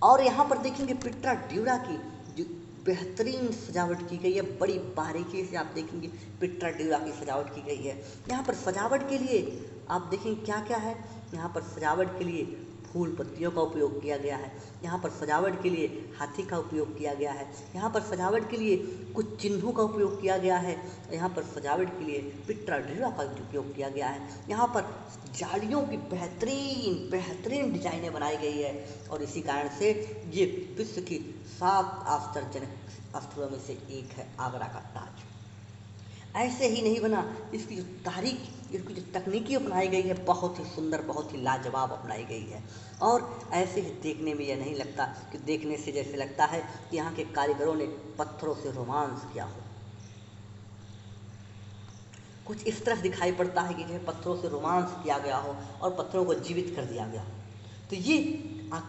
और यहाँ पर देखेंगे पिट्रा ड्यूरा की जो बेहतरीन सजावट की गई है, बड़ी बारीकी से आप देखेंगे पिट्रा ड्यूरा की सजावट की गई है। यहाँ पर सजावट के लिए आप देखेंगे क्या क्या है। यहाँ पर सजावट के लिए फूल पत्तियों का उपयोग किया गया है, यहाँ पर सजावट के लिए हाथी का उपयोग किया गया है, यहाँ पर सजावट के लिए कुछ चिन्हों का उपयोग किया गया है, यहाँ पर सजावट के लिए पिट्रा ड्यूरा का उपयोग किया गया है। यहाँ पर जालियों की बेहतरीन डिजाइनें बनाई गई है और इसी कारण से ये विश्व की 7 आश्चर्यजनक स्थलों में से एक है आगरा का ताज। ऐसे ही नहीं बना, इसकी जो तारीख, इसकी जो तकनीकी अपनाई गई है बहुत ही सुंदर, बहुत ही लाजवाब अपनाई गई है। और ऐसे ही देखने में यह नहीं लगता कि देखने से जैसे लगता है कि यहाँ के कारीगरों ने पत्थरों से रोमांस किया हो, कुछ इस तरह दिखाई पड़ता है कि जैसे पत्थरों से रोमांस किया गया हो और पत्थरों को जीवित कर दिया गया। तो ये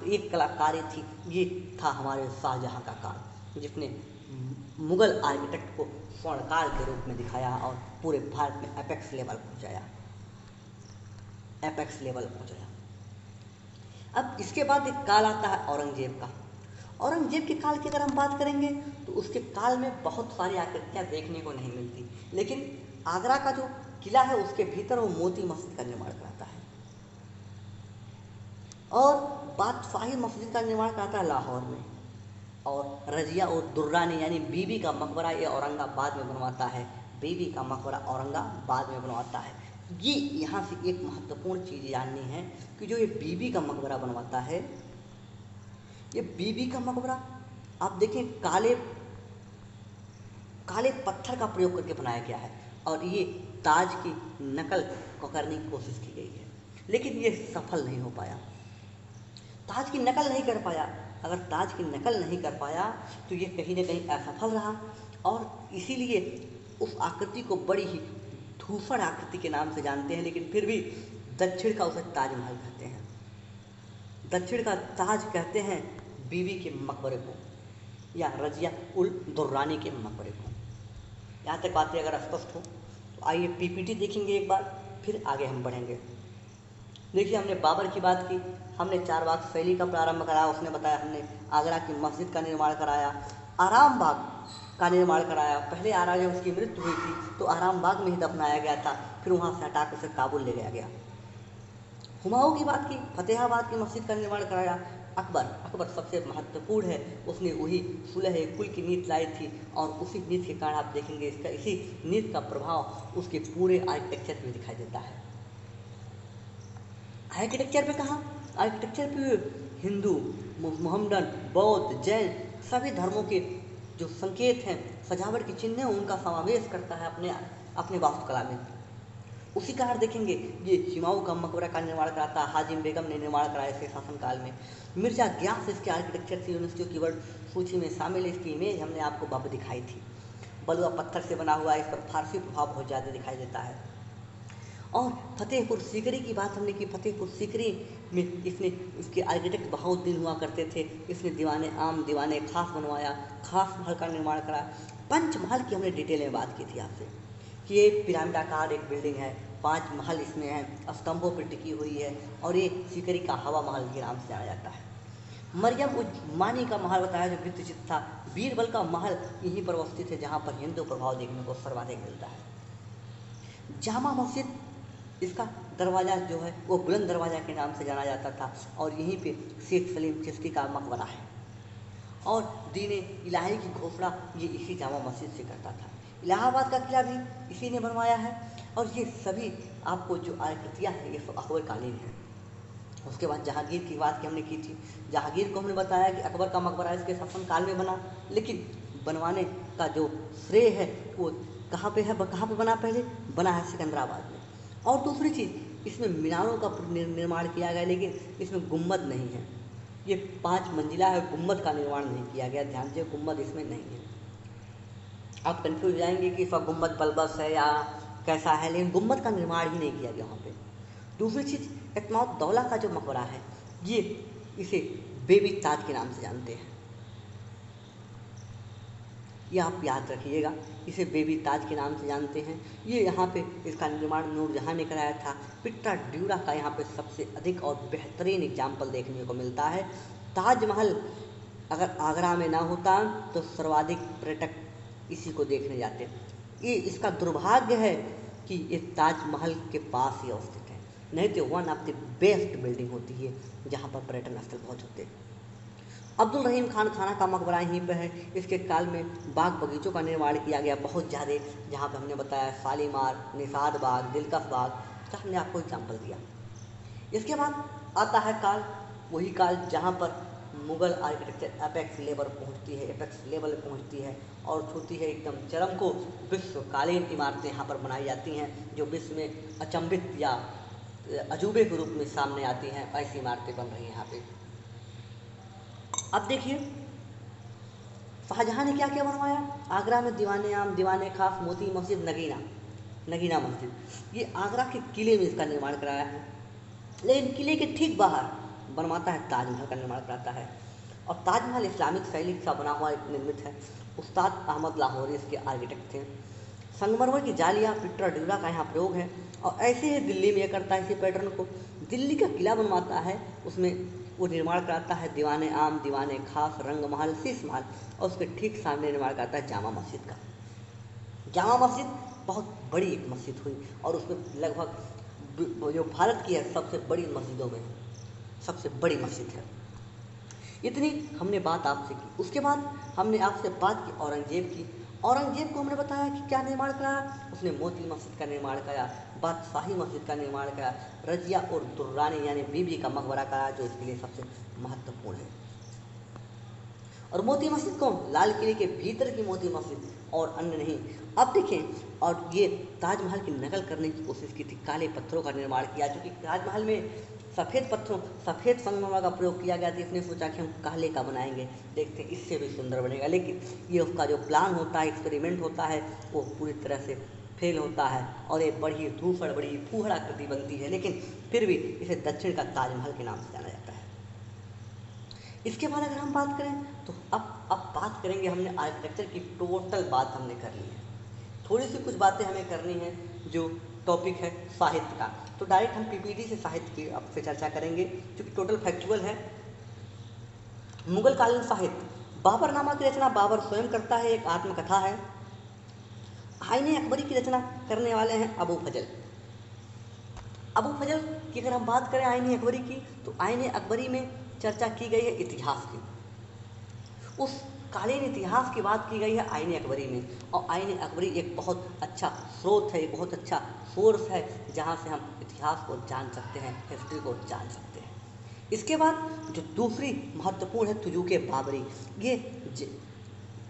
एक कलाकारी थी, ये था हमारे शाहजहाँ का काम, जिसने मुगल आर्किटेक्ट को स्वर्णकाल के रूप में दिखाया और पूरे भारत में एपेक्स लेवल पहुंचाया। अब इसके बाद एक काल आता है औरंगजेब का। औरंगजेब के काल की अगर हम बात करेंगे तो उसके काल में बहुत सारी आकृतियाँ देखने को नहीं मिलती, लेकिन आगरा का जो किला है उसके भीतर वो मोती मस्जिद का निर्माण कराता है और बादशाही मस्जिद का निर्माण कराता है लाहौर में। और रजिया और दुर्रानी यानी बीबी का मकबरा ये औरंगाबाद में बनवाता है, बीबी का मकबरा औरंगाबाद में बनवाता है। ये यहाँ से एक महत्वपूर्ण चीज़ जाननी है कि जो ये बीबी का मकबरा बनवाता है, ये बीबी का मकबरा आप देखें काले पत्थर का प्रयोग करके बनाया गया है और ये ताज की नकल करने की कोशिश की गई है, लेकिन ये सफल नहीं हो पाया, ताज की नकल नहीं कर पाया। अगर ताज की नकल नहीं कर पाया तो ये कहीं ना कहीं असफल रहा और इसीलिए उस आकृति को बड़ी ही धूसर आकृति के नाम से जानते हैं, लेकिन फिर भी दक्षिण का उसे ताजमहल कहते हैं। दक्षिण का ताज कहते हैं बीवी के मकबरे को या रजिया उल दुर्रानी के मकबरे को। यहाँ तक बातें अगर स्पष्ट हो तो आइए पीपीटी देखेंगे एक बार, फिर आगे हम बढ़ेंगे। देखिए, हमने बाबर की बात की, हमने चारबाग शैली का प्रारंभ कराया, उसने बताया, हमने आगरा की मस्जिद का निर्माण कराया, आराम बाग का निर्माण कराया। पहले आगरा जब उसकी मृत्यु हुई थी तो आराम बाग में ही दफनाया गया था, फिर वहाँ से हटा कर उसे काबुल ले गया। हुमायूं की बात की, फतेहाबाद की मस्जिद का निर्माण कराया। अकबर सबसे महत्वपूर्ण है, उसने वही सुलह कुल की नीति लाई थी और उसी नीति के कारण आप देखेंगे इसका इसी नीति का प्रभाव उसके पूरे आर्किटेक्चर में दिखाई देता है। आर्किटेक्चर पे कहाँ, आर्किटेक्चर पे हिंदू, मोहम्मदन, बौद्ध, जैन सभी धर्मों के जो संकेत हैं, सजावट के चिन्ह हैं, उनका समावेश करता है अपने वास्तुकला में। उसी कारण देखेंगे ये हुमायूं का मकबरा का निर्माण कराता, हाजिम बेगम ने निर्माण कराया इसके शासनकाल में। मिर्जा गियास इसके आर्किटेक्चर की यूनेस्को की वर्ल्ड सूची में शामिल है। इसकी इमेज हमने आपको भव्य दिखाई थी, बलुआ पत्थर से बना हुआ, इस पर फारसी प्रभाव बहुत ज़्यादा दिखाई देता है। और फतेहपुर सीकरी की बात हमने की, फतेहपुर सीकरी में इसके आर्किटेक्ट बहाउद्दीन हुआ करते थे। इसने दीवाने आम, दीवाने खास बनवाया, खास महल का निर्माण कराया। पंचमहल की हमने डिटेल में बात की थी आपसे कि ये पिरामिडाकार एक बिल्डिंग है, 5 महल इसमें हैं, स्तंभों पर टिकी हुई है और ये सीकरी का हवा महल के नाम से जाना जाता है। मरियम उज़्मानी का महल बताया जो वित्तचित था। बीरबल का महल यहीं पर अवस्थित है जहाँ पर हिंदू प्रभाव देखने को सर्वाधिक मिलता है। जामा मस्जिद, इसका दरवाज़ा जो है वो बुलंद दरवाज़ा के नाम से जाना जाता था और यहीं पे शेख सलीम चिश्ती का मकबरा है। और दीन इलाही की घोषणा ये इसी जामा मस्जिद से करता था। इलाहाबाद का किला भी इसी ने बनवाया है। और ये सभी आपको जो आकृतियाँ हैं ये सब अकबर कालीन हैं। उसके बाद जहांगीर की बात की हमने की थी। जहांगीर को हमने बताया कि अकबर का मकबरा इसके शासनकाल में बना, लेकिन बनवाने का जो श्रेय है वो कहाँ पे है, कहाँ पे बना, पहले बना है सिकंदराबाद में। और दूसरी चीज़, इसमें मीनारों का निर्माण किया गया, लेकिन इसमें गुम्बद नहीं है। ये 5 मंजिला है, गुम्बद का निर्माण नहीं किया गया। ध्यान से, गुम्बद इसमें नहीं है। आप कंफ्यूज हो जाएंगे कि इसका गुम्बद बल्बस है या कैसा है, लेकिन गुम्बद का निर्माण ही नहीं किया गया वहाँ पे। दूसरी चीज़, एतमाद दौला का जो मकबरा है ये इसे बेबी ताज के नाम से जानते हैं। ये आप याद रखिएगा, इसे बेबी ताज के नाम से जानते हैं। ये यहाँ पे इसका निर्माण नूरजहाँ ने कराया था। पिट्टा ड्यूरा का यहाँ पे सबसे अधिक और बेहतरीन एग्जाम्पल देखने को मिलता है। ताजमहल अगर आगरा में ना होता तो सर्वाधिक पर्यटक इसी को देखने जाते। ये इसका दुर्भाग्य है कि ये ताजमहल के पास ही अवस्थित है, नहीं तो one of the best building होती है जहाँ पर पर्यटन स्थल बहुत होते हैं। अब्दुल रहीम खान खाना का मकबरा यहीं पे है। इसके काल में बाग बगीचों का निर्माण किया गया बहुत ज़्यादा, जहाँ पे हमने बताया शालीमार, निषाद बाग, दिलकश बाग का हमने आपको एग्जाम्पल दिया। इसके बाद आता है काल, वही काल जहाँ पर मुग़ल आर्किटेक्चर एपेक्स लेवल पहुँचती है और छूती है एकदम चरम को। विश्वकालीन इमारतें यहाँ पर बनाई जाती हैं जो विश्व में अचंभित या अजूबे के रूप में सामने आती हैं। ऐसी इमारतें बन रही हैं यहाँ पे। अब देखिए शाहजहाँ ने क्या क्या बनवाया। आगरा में दीवाने आम, दीवाने खास, मोती मस्जिद, नगीना मस्जिद, ये आगरा के किले में इसका निर्माण कराया है। लेकिन किले के ठीक बाहर बनवाता है ताजमहल का निर्माण कराता है। और ताजमहल इस्लामिक शैली का बना हुआ एक निर्मित है। उस्ताद अहमद लाहौरी इसके आर्किटेक्ट थे। संगमरमर की जालियाँ, पिट्टा ड्यूरा का यहाँ प्रयोग है। और ऐसे ही दिल्ली में करता है इसी पैटर्न को। दिल्ली का किला बनवाता है, उसमें वो निर्माण कराता है दीवाने आम, दीवाने खास, रंग महल, शीश महल, और उसके ठीक सामने निर्माण कराता है जामा मस्जिद का। जामा मस्जिद बहुत बड़ी एक मस्जिद हुई और उसमें लगभग जो भारत की है सबसे बड़ी मस्जिदों में सबसे बड़ी मस्जिद है। इतनी हमने बात आपसे की। उसके बाद हमने आपसे बात की औरंगजेब की। औरंगजेब को हमने बताया कि क्या निर्माण कराया, उसने मोती मस्जिद का निर्माण कराया, बादशाही मस्जिद का निर्माण कराया, रजिया और दुर्रानी यानी बीबी का मकबरा कराया जो इसके लिए सबसे महत्वपूर्ण है। और मोती मस्जिद कौन, लाल किले के भीतर की मोती मस्जिद और अन्य नहीं। अब देखें, और ये ताजमहल की नकल करने की कोशिश की थी, काले पत्थरों का निर्माण किया, क्योंकि ताजमहल में सफ़ेद संगमरमर का प्रयोग किया गया था। इसने सोचा कि हम काले का बनाएंगे, देखते हैं इससे भी सुंदर बनेगा, लेकिन ये उसका जो प्लान होता है, एक्सपेरिमेंट होता है, वो पूरी तरह से फेल होता है और ये बड़ी धूसर बड़ी फूहड़ आकृति बनती है, लेकिन फिर भी इसे दक्षिण का ताजमहल के नाम से जाना जाता है। इसके बाद अगर हम बात करें तो अब बात करेंगे, हमने आर्किटेक्चर की टोटल बात हमने कर ली है। थोड़ी सी कुछ बातें हमें करनी है जो टॉपिक है साहित्य का, तो डायरेक्ट हम पीपीटी से साहित्य की आपसे चर्चा करेंगे क्योंकि टोटल फैक्चुअल है। मुगल कालीन साहित्य, बाबरनामा की रचना बाबर स्वयं करता है, एक आत्मकथा है। आईने अकबरी की रचना करने वाले हैं अबू फजल। अबू फजल की अगर हम बात करें आईने अकबरी की, तो आईने अकबरी में चर्चा की गई है इतिहास की, उस कालीन इतिहास की बात की गई है आईने अकबरी में। और आईने अकबरी एक बहुत अच्छा स्रोत है, एक बहुत अच्छा सोर्स है जहाँ से हम इतिहास को जान सकते हैं, हिस्ट्री को जान सकते हैं। इसके बाद जो दूसरी महत्वपूर्ण है तुजुके बाबरी, ये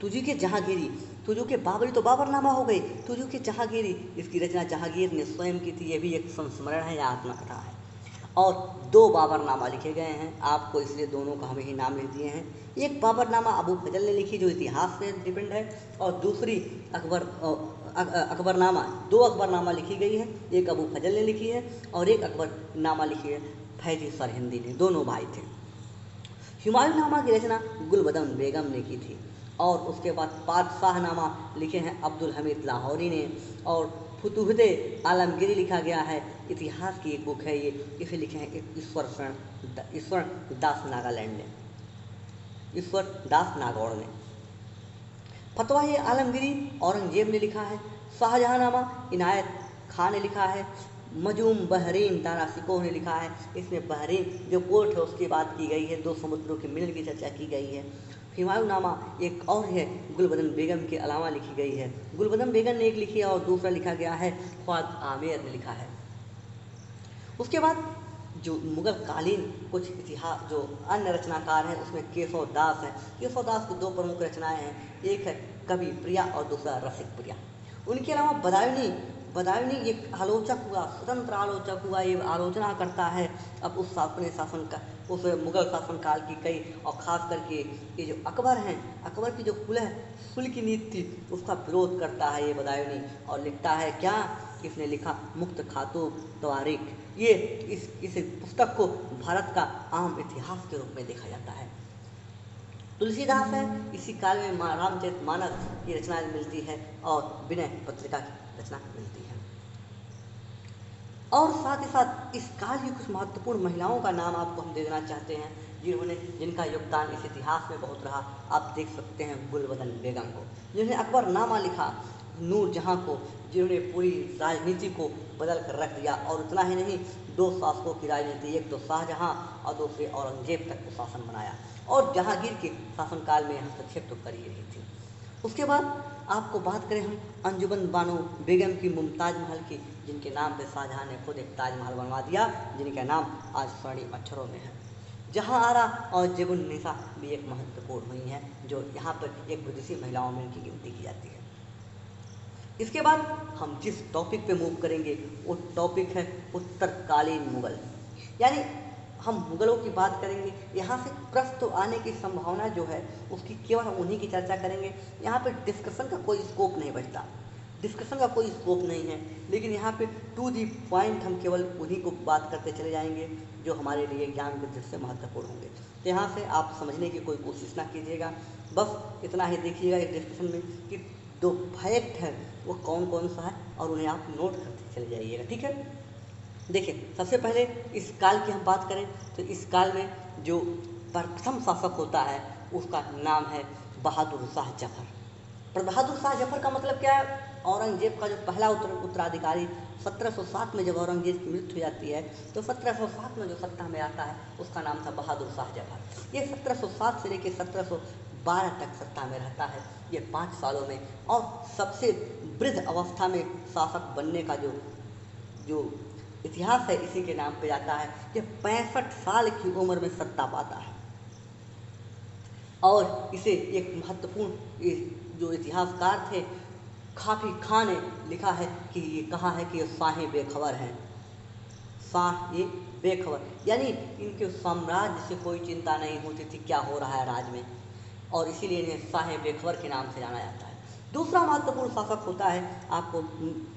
तुजुके जहांगीरी, तुजुके बाबरी तो बाबरनामा हो गई, तुजुके जहांगीरी इसकी रचना जहांगीर ने स्वयं की थी, ये भी एक संस्मरण है या आत्मकथा है। और 2 बाबरनामा लिखे गए हैं आपको, इसलिए दोनों का हमें ही नाम लिख दिए हैं। एक बाबरनामा अबू फजल ने लिखी जो इतिहास से डिपेंड है, और दूसरी अकबरनामा, 2 अकबरनामा लिखी गई है, एक अबू फजल ने लिखी है और एक अकबरनामा लिखी है फैजी सरहिंदी ने, दोनों भाई थे। हुमायूं नामा की रचना गुलबदन बेगम ने की थी, और उसके बाद पातशाह नामा लिखे हैं अब्दुल हमीद लाहौरी ने, और फुतुहते आलमगीरी लिखा गया है, इतिहास की एक बुक है ये, इसे लिखे हैं ईश्वर दास नागालैंड ने, ईश्वर दास नागौर ने। फतवा ये आलमगीरी औरंगजेब ने लिखा है। शाहजहांनामा इनायत खान ने लिखा है। मजूम बहरीन तारा सिकोह ने लिखा है, इसमें बहरीन जो पोर्ट है उसकी बात की गई है, 2 समुद्रों के मिलन की चर्चा की गई है। हुमायूं नामा एक और है, गुलबदन बेगम के अलावा लिखी गई है, गुलबदन बेगम ने एक लिखी है और दूसरा लिखा गया है ख्वाज आमेर ने लिखा है। उसके बाद जो मुगल कालीन कुछ इतिहास जो अन्य रचनाकार हैं उसमें केशव दास है। केशव दास की 2 प्रमुख रचनाएं हैं, एक है कवि प्रिया और दूसरा रसिक प्रिया। उनके अलावा बदायूनी एक आलोचक हुआ, स्वतंत्र आलोचक हुआ, ये आलोचना करता है अब उस अपने शासन का, उस मुगल शासनकाल की कई, और ख़ास करके ये जो अकबर हैं, अकबर की जो कुल की नीति थी उसका विरोध करता है ये बदायूनी, और लिखता है क्या, इसने लिखा मुक्त खातू तवारीख, ये इस पुस्तक को भारत का आम इतिहास के रूप में देखा जाता है। तुलसीदास है, इसी काल में रामचरितमानस की रचना मिलती है और विनय पत्रिका की रचना मिलती है। और साथ ही साथ इस काल की कुछ महत्वपूर्ण महिलाओं का नाम आपको हम दे देना चाहते हैं जिनका योगदान इस इतिहास में बहुत रहा। आप देख सकते हैं गुलबदन बेगम को, जिन्होंने अकबरनामा लिखा, नूरजहां को, जिन्होंने पूरी राजनीति को बदल कर रख दिया, और उतना ही नहीं 2 शासकों की राजनीति, एक तो शाहजहां और दूसरे औरंगजेब तक को शासन बनाया, और जहांगीर के शासनकाल में हस्तक्षेप तो कर ही रही थी। उसके बाद आपको बात करें हम अंजुमन बानो बेगम की मुमताज महल की, जिनके नाम पे शाहजहां ने खुद एक ताजमहल बनवा दिया, जिनका नाम आज स्वर्णिम अक्षरों में है। जहां आरा और जेबुन्निसा भी एक महत्वपूर्ण हुई हैं, जो यहाँ पर एक विदेशी महिलाओं में इनकी गिनती की जाती है। इसके बाद हम जिस टॉपिक पे मूव करेंगे वो टॉपिक है उत्तरकालीन मुगल, यानी हम मुगलों की बात करेंगे। यहाँ से प्रश्न तो आने की संभावना जो है उसकी केवल हम उन्हीं की चर्चा करेंगे, यहाँ पे डिस्कशन का कोई स्कोप नहीं बचता, डिस्कशन का कोई स्कोप नहीं है, लेकिन यहाँ पे टू दी पॉइंट हम केवल उन्हीं को बात करते चले जाएंगे जो हमारे लिए ज्ञान वृद्धि से महत्वपूर्ण होंगे। तो यहाँ से आप समझने की कोई कोशिश ना कीजिएगा, बस इतना ही देखिएगा इस डिस्कशन में कि 2 फैक्ट है वो कौन कौन सा है, और उन्हें आप नोट करते चले जाइएगा, ठीक है। देखिए, सबसे पहले इस काल की हम बात करें तो इस काल में जो प्रथम शासक होता है उसका नाम है बहादुर शाह जफर। पर बहादुर शाह जफर का मतलब क्या है, औरंगजेब का जो पहला उत्तराधिकारी 1707 में जब औरंगजेब की मृत्यु हो जाती है तो 1707 में जो सत्ता में आता है उसका नाम था बहादुर शाह जफर। ये 1707 से लेकर 1712 तक सत्ता में रहता है, ये 5 सालों में, और सबसे वृद्ध अवस्था में शासक बनने का जो इतिहास है इसी के नाम पे जाता है। ये 65 साल की उम्र में सत्ता पाता है, और इसे एक महत्वपूर्ण जो इतिहासकार थे काफी खां ने लिखा है कि ये कहा है कि ये शाहें बेखबर हैं, शाह ये बेखबर, यानी इनके साम्राज्य से कोई चिंता नहीं होती थी क्या हो रहा है राज में, और इसीलिए इन्हें शाहें बेखबर के नाम से जाना जाता है। दूसरा महत्वपूर्ण शासक होता है, आपको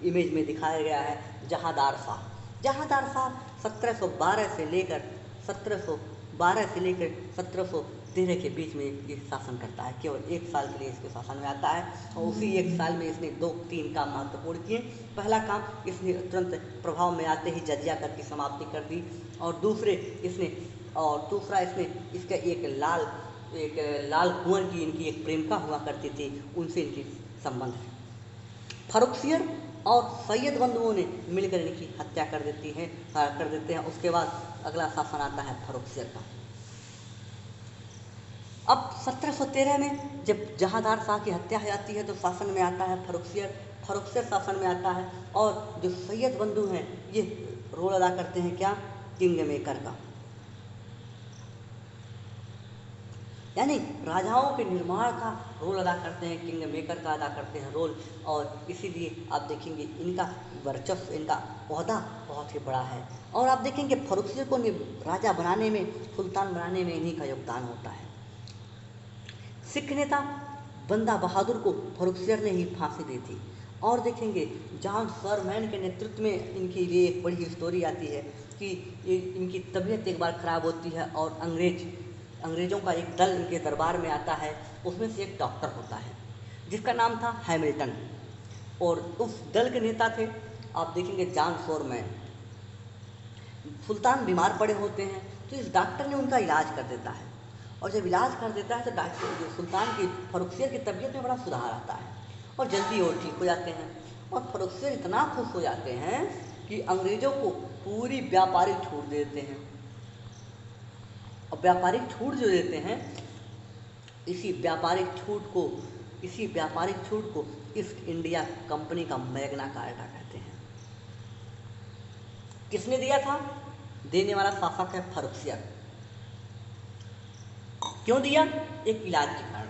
इमेज में दिखाया गया है, जहांदार शाह। जहांदार शाह 1712 से लेकर 1713 के बीच में ये शासन करता है। केवल 1 साल के लिए इसके शासन में आता है और उसी 1 साल में इसने 2-3 काम महत्वपूर्ण किए। पहला काम, इसने तुरंत प्रभाव में आते ही जजिया कर की समाप्ति कर दी, और दूसरा इसने इसका एक लाल कुंवर की इनकी एक प्रेमिका हुआ करती थी, उनसे इनकी संबंध है। फर्रुखसियर और सैयद बंधुओं ने मिलकर इनकी हत्या कर देते हैं। उसके बाद अगला शासन आता है फर्रुखसियर का। अब 1713 में जब जहांदार शाह की हत्या हो जाती है तो शासन में आता है फर्रुखसियर शासन में आता है, और जो सैयद बंधु हैं ये रोल अदा करते हैं क्या, किंग मेकर का, यानी राजाओं के निर्माण का रोल अदा करते हैं, किंग मेकर का अदा करते हैं रोल। और इसीलिए आप देखेंगे इनका वर्चस्व, इनका ओहदा बहुत ही बड़ा है। और आप देखेंगे फर्रुखसियर को राजा बनाने में, सुल्तान बनाने में इन्हीं का योगदान होता है। सिख नेता बंदा बहादुर को फर्रुखसियर ने ही फांसी दी थी। और देखेंगे जॉन शरमैन के नेतृत्व में इनकी ये एक बड़ी स्टोरी आती है कि इनकी तबीयत एक बार खराब होती है और अंग्रेज़ों का एक दल इनके दरबार में आता है। उसमें से एक डॉक्टर होता है जिसका नाम था हैमिल्टन, और उस दल के नेता थे, आप देखेंगे, जॉन शरमैन। सुल्तान बीमार पड़े होते हैं तो इस डॉक्टर ने उनका इलाज कर देता है, और जब इलाज कर देता है तो डॉक्टर सुल्तान की फर्रुखसियर की तबीयत में बड़ा सुधार आता है और जल्दी और ठीक हो जाते हैं। और फर्रुखसियर इतना खुश हो जाते हैं कि अंग्रेज़ों को पूरी व्यापारिक छूट देते हैं। और व्यापारिक छूट जो देते हैं, इसी व्यापारिक छूट को ईस्ट इंडिया कंपनी का मैग्ना कार्टा कहते हैं। किसने दिया था? देने वाला शासक है फर्रुखसियर। क्यों दिया? एक इलाज के कारण।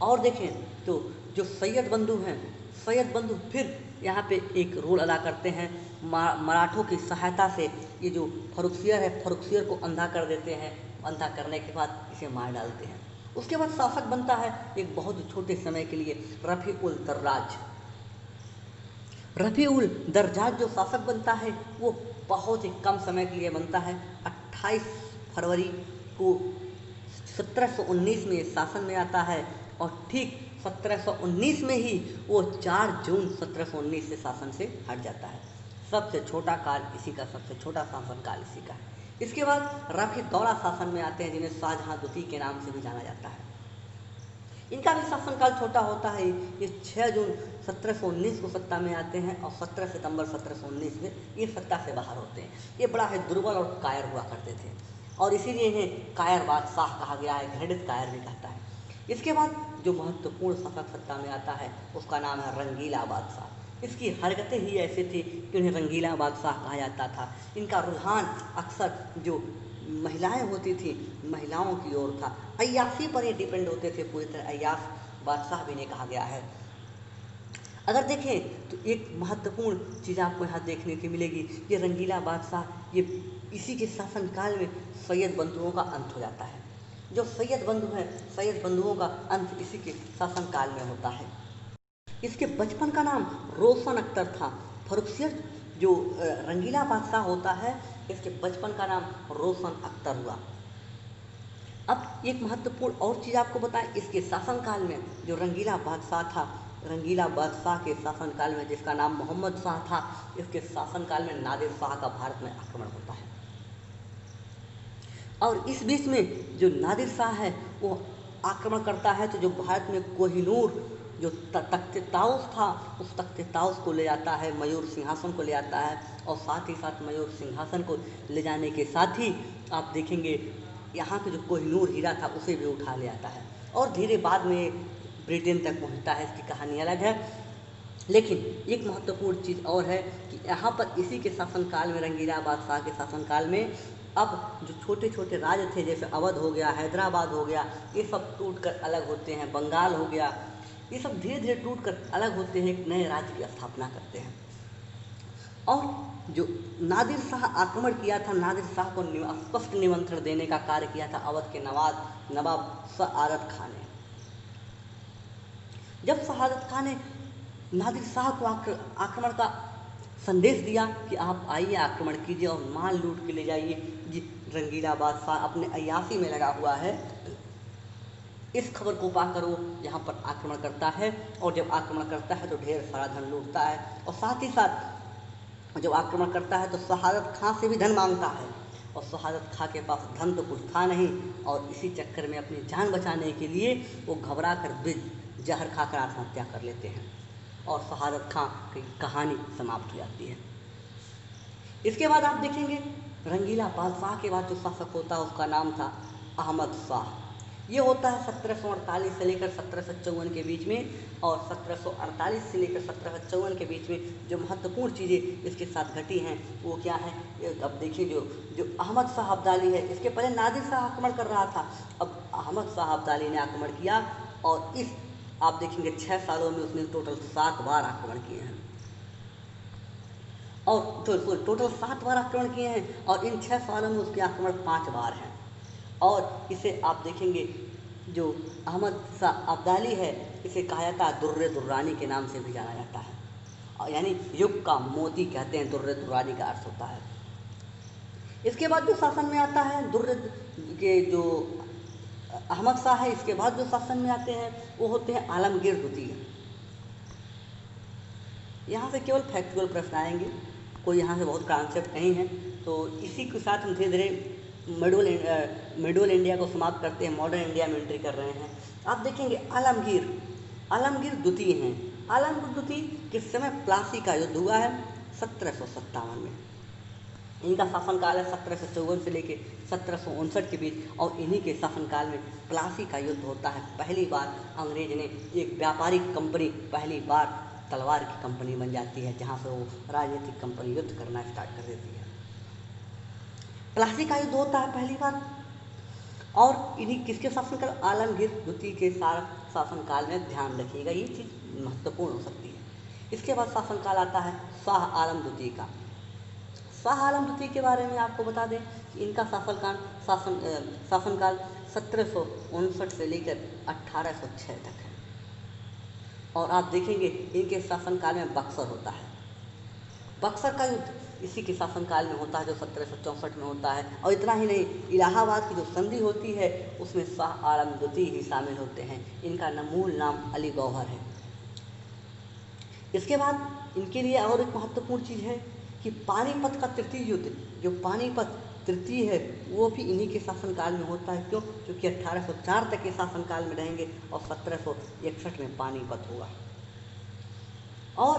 और देखें तो जो सैयद बंधु हैं, सैयद बंधु फिर यहाँ पे एक रोल अदा करते हैं। मराठों की सहायता से ये जो फर्रुखसियर है, फर्रुखसियर को अंधा कर देते हैं। अंधा करने के बाद इसे मार डालते हैं। उसके बाद शासक बनता है एक बहुत छोटे समय के लिए रफ़ी उल दर्राज जो शासक बनता है वो बहुत ही कम समय के लिए बनता है। 28 फरवरी को 1719 में शासन में आता है, और ठीक 1719 में ही वो 4 जून 1719 से शासन से हट जाता है। सबसे छोटा काल इसी का, सबसे छोटा शासनकाल इसी का है। इसके बाद रफीदौला शासन में आते हैं, जिन्हें शाहजहां द्वितीय के नाम से भी जाना जाता है। इनका भी शासनकाल छोटा होता है। ये 6 जून 1719 को सत्ता में आते हैं और 17 सितंबर 1719 में ये सत्ता से बाहर होते हैं। ये बड़ा है दुर्बल और कायर हुआ करते थे, और इसीलिए इन्हें कायर बादशाह कहा गया है, घृणित कायर भी कहता है। इसके बाद जो महत्वपूर्ण शासक सत्ता में आता है उसका नाम है रंगीला बादशाह। इसकी हरकतें ही ऐसी थी कि उन्हें रंगीला बादशाह कहा जाता था। इनका रुझान अक्सर जो महिलाएं होती थी, महिलाओं की ओर था। अय्याशी पर ये डिपेंड होते थे पूरी तरह, अय्याश बादशाह भी इन्हें कहा गया है। अगर देखें तो एक महत्वपूर्ण चीज़ आपको यहाँ देखने की मिलेगी, ये रंगीला बादशाह, ये इसी के शासनकाल में सैयद बंधुओं का अंत हो जाता है। जो सैयद बंधु हैं, सैयद बंधुओं का अंत इसी के शासनकाल में होता है। इसके बचपन का नाम रोशन अख्तर था। फर्रुखसियर जो रंगीला बादशाह होता है, इसके बचपन का नाम रोशन अख्तर हुआ। अब एक महत्वपूर्ण और चीज़ आपको बताएं, इसके शासनकाल में जो रंगीला बादशाह था, रंगीला बादशाह के शासनकाल में जिसका नाम मोहम्मद शाह था, इसके शासनकाल में नादिर शाह का भारत में आक्रमण होता है। और इस बीच में जो नादिर शाह है वो आक्रमण करता है, तो जो भारत में कोहिनूर जो तख्ते ताउस था, उस तख्ते ताउस को ले जाता है, मयूर सिंहासन को ले आता है, और साथ ही साथ मयूर सिंहासन को ले जाने के साथ ही आप देखेंगे यहाँ के जो कोहिनूर हीरा था उसे भी उठा ले आता है, और धीरे बाद में ब्रिटेन तक पहुँचता है। इसकी कहानी अलग है। लेकिन एक महत्वपूर्ण चीज़ और है कि यहाँ पर इसी के शासनकाल में, रंगीला बादशाह के शासनकाल में, अब जो छोटे छोटे राज्य थे, जैसे अवध हो गया, हैदराबाद हो गया, ये सब टूटकर अलग होते हैं, बंगाल हो गया, ये सब धीरे धीरे टूटकर अलग होते हैं, एक नए राज्य की स्थापना करते हैं। और जो नादिर शाह आक्रमण किया था, नादिर शाह को स्पष्ट निमंत्रण देने का कार्य किया था अवध के नवाब सआदत खान ने। जब शहादत खान ने नादिर शाह को आक्रमण का संदेश दिया कि आप आइए आक्रमण कीजिए और माल लूट के ले जाइए, ये रंगीला बादशाह अपने अय्याशी में लगा हुआ है, इस खबर को पाकर वो यहाँ पर आक्रमण करता है। और जब आक्रमण करता है तो ढेर सारा धन लूटता है, और साथ ही साथ जब आक्रमण करता है तो शहादत खां से भी धन मांगता है। और शहादत खां के पास धन तो कुछ था नहीं, और इसी चक्कर में अपनी जान बचाने के लिए वो घबरा कर जहर खाकर आत्महत्या कर लेते हैं, और शहादत खां की कहानी समाप्त हो जाती है। इसके बाद आप देखेंगे रंगीला बादशाह के बाद जो शासक होता है उसका नाम था अहमद शाह। ये होता है 1748 से लेकर 1754 के बीच में, और 1748 से लेकर 1754 के बीच में जो महत्वपूर्ण चीज़ें इसके साथ घटी हैं वो क्या है। अब देखिए जो अहमद शाह अब्दाली है, इसके पहले नादिर शाह आक्रमण कर रहा था, अब अहमद शाह अब्दाली ने आक्रमण किया, और इस आप देखेंगे 6 सालों में उसने टोटल 7 बार आक्रमण किए हैं, और टोटल 7 बार आक्रमण किए हैं, और इन 6 सालों में उसके आक्रमण 5 बार हैं। और इसे आप देखेंगे जो अहमद शाह अब्दाली है, इसे कहा जाता है दुर्रे दुर्रानी के नाम से भी जाना जाता है, और यानी युग का मोती कहते हैं, दुर्रे दुर्रानी का अर्थ होता है। इसके बाद जो शासन में आता है दुर्रे के जो अहमद शाह है, इसके बाद जो शासन में आते हैं वो होते हैं आलमगीर द्वितीय। यहाँ से केवल फैक्चुअल प्रश्न आएंगे, कोई यहाँ से बहुत कॉन्सेप्ट नहीं है, तो इसी के साथ हम धीरे धीरे मिडल इंडिया को समाप्त करते हैं, मॉडर्न इंडिया में एंट्री कर रहे हैं। आप देखेंगे आलमगीर द्वितीय हैं। आलमगीर द्वितीय किस समय प्लासी का युद्ध हुआ है 1757 में। इनका शासनकाल है 1754 से लेकर 1759 के बीच, और इन्हीं के शासनकाल में प्लासी का युद्ध होता है। पहली बार अंग्रेज ने एक व्यापारिक कंपनी, पहली बार तलवार की कंपनी बन जाती है, जहाँ से वो राजनीतिक कंपनी युद्ध करना स्टार्ट कर देती है। प्लासी का युद्ध होता है पहली बार, और इन्हीं किसके शासनकाल, आलमगीर द्वितीय के शासनकाल में। ध्यान रखिएगा, ये चीज़ महत्वपूर्ण हो सकती है। इसके बाद शासनकाल आता है शाह आलम द्वितीय का। शाह आलम द्वितीय के बारे में आपको बता दें कि इनका शासनकाल 1759 से लेकर 1806 तक है, और आप देखेंगे इनके शासनकाल में बक्सर होता है। बक्सर का युद्ध इसी के शासनकाल में होता है, जो 1764 में होता है। और इतना ही नहीं, इलाहाबाद की जो संधि होती है उसमें शाह आलम द्वितीय ही शामिल होते हैं। इनका मूल नाम अली गौहर है। इसके बाद इनके लिए और एक महत्वपूर्ण चीज़ है कि पानीपत का तृतीय युद्ध, जो पानीपत तृतीय है, वो भी इन्हीं के शासनकाल में होता है। क्यों? क्योंकि 1804 तक के शासनकाल में रहेंगे, और 1761 में पानीपत होगा। और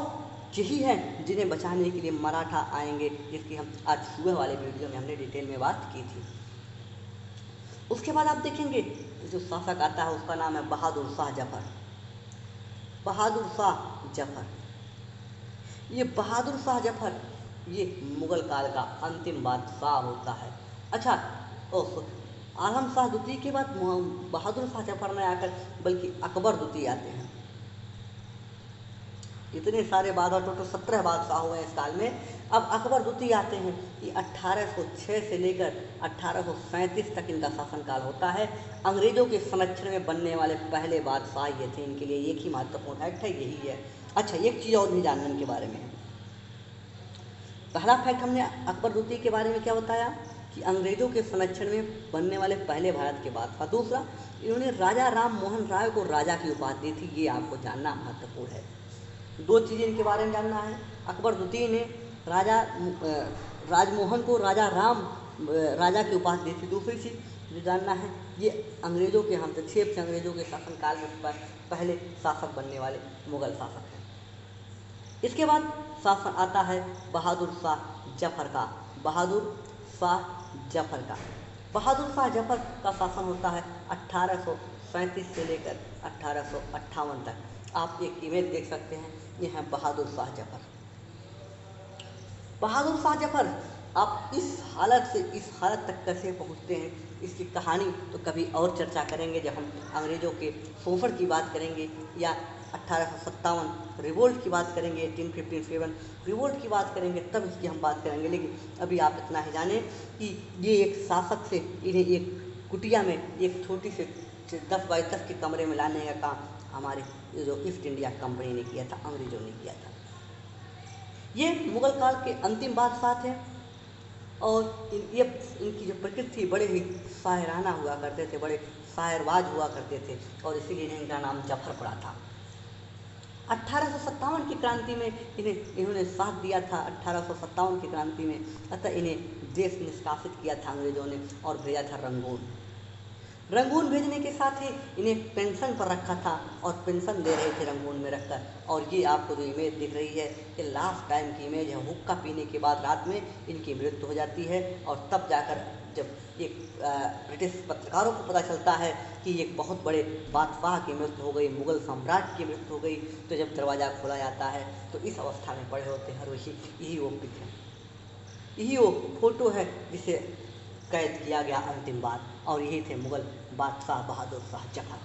यही है जिन्हें बचाने के लिए मराठा आएंगे, जिसकी हम आज सुबह वाले वीडियो में हमने डिटेल में बात की थी। उसके बाद आप देखेंगे जो शासक आता है उसका नाम है बहादुर शाह जफर। बहादुर शाह जफर, ये बहादुर शाह जफर ये मुगल काल का अंतिम बादशाह होता है। अच्छा, आलम शाह द्वितीय के बाद बहादुर शाह जफर नहीं आकर बल्कि अकबर द्वितीय आते हैं। इतने सारे बादशाह, टोटल 17 बादशाह हुए हैं इस काल में। अब अकबर द्वितीय आते हैं, ये 1806 से लेकर 1837 तक इनका शासनकाल होता है। अंग्रेजों के संरक्षण में बनने वाले पहले बादशाह ये थे। इनके लिए एक ही महत्वपूर्ण फैक्ट है, यही है। अच्छा, एक चीज़ और भी जानना इनके बारे में। पहला फैक्ट हमने अकबर द्वितीय के बारे में क्या बताया कि अंग्रेजों के संरक्षण में बनने वाले पहले भारत के बादशाह। दूसरा, इन्होंने राजा राम मोहन राय को राजा की उपाधि दी थी, ये आपको जानना महत्वपूर्ण है। 2 चीज़ें इनके बारे में जानना है। अकबर द्वितीय ने राजमोहन को राजा की उपाधि दी थी। दूसरी चीज़ जो जानना है, ये अंग्रेजों के हस्तक्षेप से अंग्रेजों के शासनकाल में पहले शासक बनने वाले मुगल शासक हैं। इसके बाद शासन आता है बहादुर शाह जफर का। बहादुर शाह जफर का शासन होता है 1837 से लेकर 1858 तक। आप एक इमेज देख सकते हैं, ये है बहादुर शाह जफर। बहादुर शाह जफर आप इस हालत से इस हालत तक कैसे पहुँचते हैं, इसकी कहानी तो कभी और चर्चा करेंगे जब हम अंग्रेज़ों के शोषण की बात करेंगे, या 1857 रिवोल्ट की बात करेंगे, 1857 रिवोल्ट की बात करेंगे, तब इसकी हम बात करेंगे। लेकिन अभी आप इतना ही जानें कि ये एक शासक से इन्हें एक कुटिया में एक छोटी से 10 बाई 10 के कमरे में लाने का काम हमारे ये जो ईस्ट इंडिया कंपनी ने किया था, अंग्रेजों ने किया था। ये मुगल काल के अंतिम बादशाह थे और ये इनकी जो प्रकृति थी बड़े ही शायराना हुआ करते थे, बड़े शायरबाज हुआ करते थे और इसीलिए इनका नाम जफर पड़ा था। 1857 की क्रांति में इन्होंने साथ दिया था, 1857 की क्रांति में, अतः इन्हें देश निष्कासित किया था अंग्रेजों ने और भेजा था रंगून। रंगून भेजने के साथ ही इन्हें पेंशन पर रखा था और पेंशन दे रहे थे रंगून में रखकर। और ये आपको जो इमेज दिख रही है ये लास्ट टाइम की इमेज है। हुक्का पीने के बाद रात में इनकी मृत्यु हो जाती है और तब जाकर जब एक ब्रिटिश पत्रकारों को पता चलता है कि एक बहुत बड़े बादशाह की मृत्यु हो गई, मुगल सम्राट की मृत्यु हो गई, तो जब दरवाज़ा खोला जाता है तो इस अवस्था में पड़े होते हैं और यही वो पिक है, यही वो फोटो है जिसे कैद किया गया अंतिम बार। और यही थे मुगल बादशाह बहादुर शाह जफर।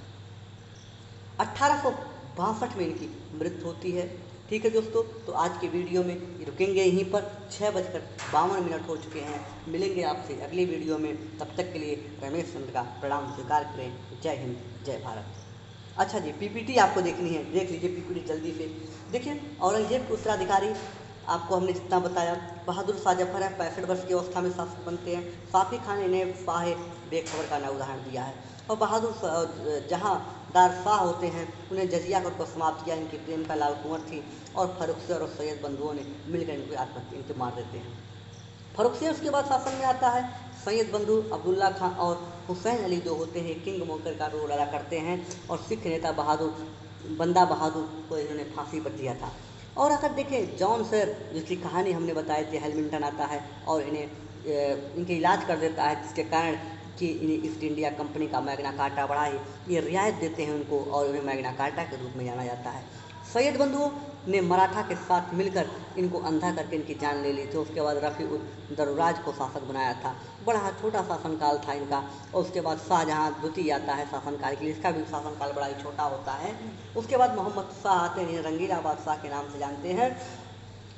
1862 में इनकी मृत्यु होती है। ठीक है दोस्तों, तो आज के वीडियो में रुकेंगे यहीं पर। 6:52 हो चुके हैं। मिलेंगे आपसे अगली वीडियो में, तब तक के लिए रमेश चंद्र का प्रणाम स्वीकार करें। जय हिंद, जय भारत। अच्छा जी, पीपीटी आपको देखनी है, देख लीजिए पीपीटी जल्दी से। देखिए, औरंगजेब के उत्तराधिकारी आपको हमने जितना बताया, बहादुर शाह जफर है, 65 वर्ष की अवस्था में शासक बनते हैं। साफी खान ने शाह बेखबर का ना उदाहरण दिया है। और बहादुर जहांदार शाह होते हैं उन्हें जजिया कर को समाप्त किया। इनकी प्रेमिका लाल कुंवर थी और फर्रुखसियर और सैयद बंधुओं ने मिलकर इनको मार देते हैं। फर्रुखसियर उसके बाद शासन में आता है। सैयद बंधु अब्दुल्ला खां और हुसैन अली जो होते हैं किंग मोकर का रोल अदा करते हैं और सिख नेता बंदा बहादुर को इन्होंने फांसी पर दिया था। और अगर देखें जॉन सर जिसकी कहानी हमने बताई थी, हेलमिंटन आता है और इनके इलाज कर देता है, जिसके कारण कि इन्हें ईस्ट इंडिया कंपनी का मैग्ना कार्टा बढ़ा है, ये रियायत देते हैं उनको और उन्हें मैग्ना कार्टा के रूप में जाना जाता है। सैयद बंधुओं ने मराठा के साथ मिलकर इनको अंधा करके इनकी जान ले ली थी। उसके बाद रफ़ी उद दर्राज को शासक बनाया था। बड़ा छोटा शासनकाल था इनका। और उसके बाद शाहजहाँ द्वितीय आता है शासनकाल के लिए, इसका भी शासनकाल बड़ा ही छोटा होता है। उसके बाद मोहम्मद शाह आते हैं, रंगीला बादशाह के नाम से जानते हैं।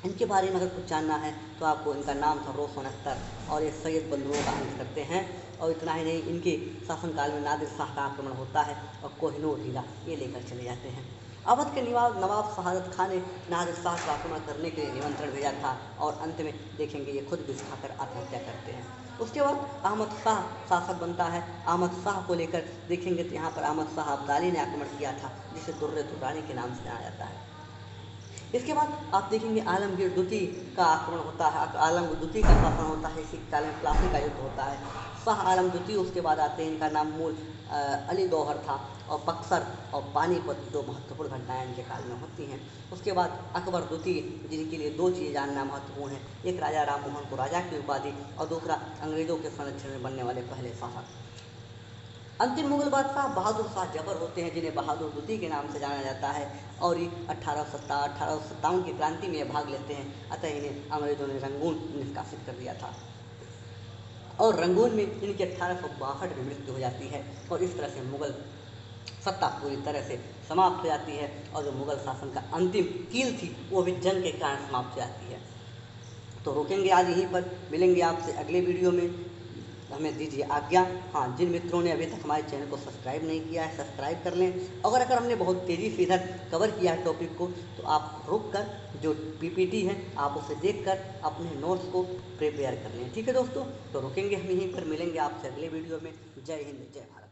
इनके बारे में अगर कुछ जानना है तो आपको इनका नाम था रोशन अख्तर और ये सैयद बंधुओं का अंत करते हैं। और इतना ही नहीं, इनके शासनकाल में नादिर शाह का आक्रमण होता है और कोहिनूर हीरा ये लेकर चले जाते हैं। अवध के नवाब शहादत खान ने नादिर शाह को आक्रमण करने के लिए निमंत्रण भेजा था और अंत में देखेंगे ये खुद विष खाकर आत्महत्या करते हैं। उसके बाद अहमद शाह शासक बनता है। अहमद शाह को लेकर देखेंगे तो यहाँ पर अहमद शाह अब्दाली ने आक्रमण किया था, जिसे दुर्रे दुर्रानी के नाम से जाना जाता है। इसके बाद आप देखेंगे आलमगीर द्वितीय का आक्रमण होता है, आलमगीर द्वितीय का शासन होता है, इसी काल में प्लासी का युद्ध होता है। शाह आलम द्वितीय उसके बाद आते हैं, इनका नाम मूल अली गौहर था। और बक्सर और पानीपत दो महत्वपूर्ण घटनाएं इनके काल में होती हैं। उसके बाद अकबर द्वितीय, जिनके लिए दो चीज़ें जानना महत्वपूर्ण है, एक राजा राम मोहन को राजा की उपाधि और दूसरा अंग्रेजों के संरक्षण में बनने वाले पहले शासक। अंतिम मुगल बादशाह बहादुर शाह जफर होते हैं, जिन्हें बहादुर द्वितीय के नाम से जाना जाता है। और ये 1857 की क्रांति में भाग लेते हैं, अतः इन्हें अंग्रेजों ने रंगून निष्कासित कर दिया था और रंगून में इनकी 1862 में मृत्यु हो जाती है। और इस तरह से मुगल सत्ता पूरी तरह से समाप्त हो जाती है और जो मुगल शासन का अंतिम कील थी वो भी जंग के कारण समाप्त हो जाती है। तो रुकेंगे आज यहीं पर, मिलेंगे आपसे अगले वीडियो में। हमें दीजिए आज्ञा। हाँ, जिन मित्रों ने अभी तक हमारे चैनल को सब्सक्राइब नहीं किया है सब्सक्राइब कर लें। अगर हमने बहुत तेज़ी से इधर कवर किया है टॉपिक को तो आप रुक कर जो पीपीटी है आप उसे देखकर अपने नोट्स को प्रिपेयर कर लें। ठीक है दोस्तों, तो रुकेंगे हम यहीं पर, मिलेंगे आपसे अगले वीडियो में। जय हिंद, जय भारत।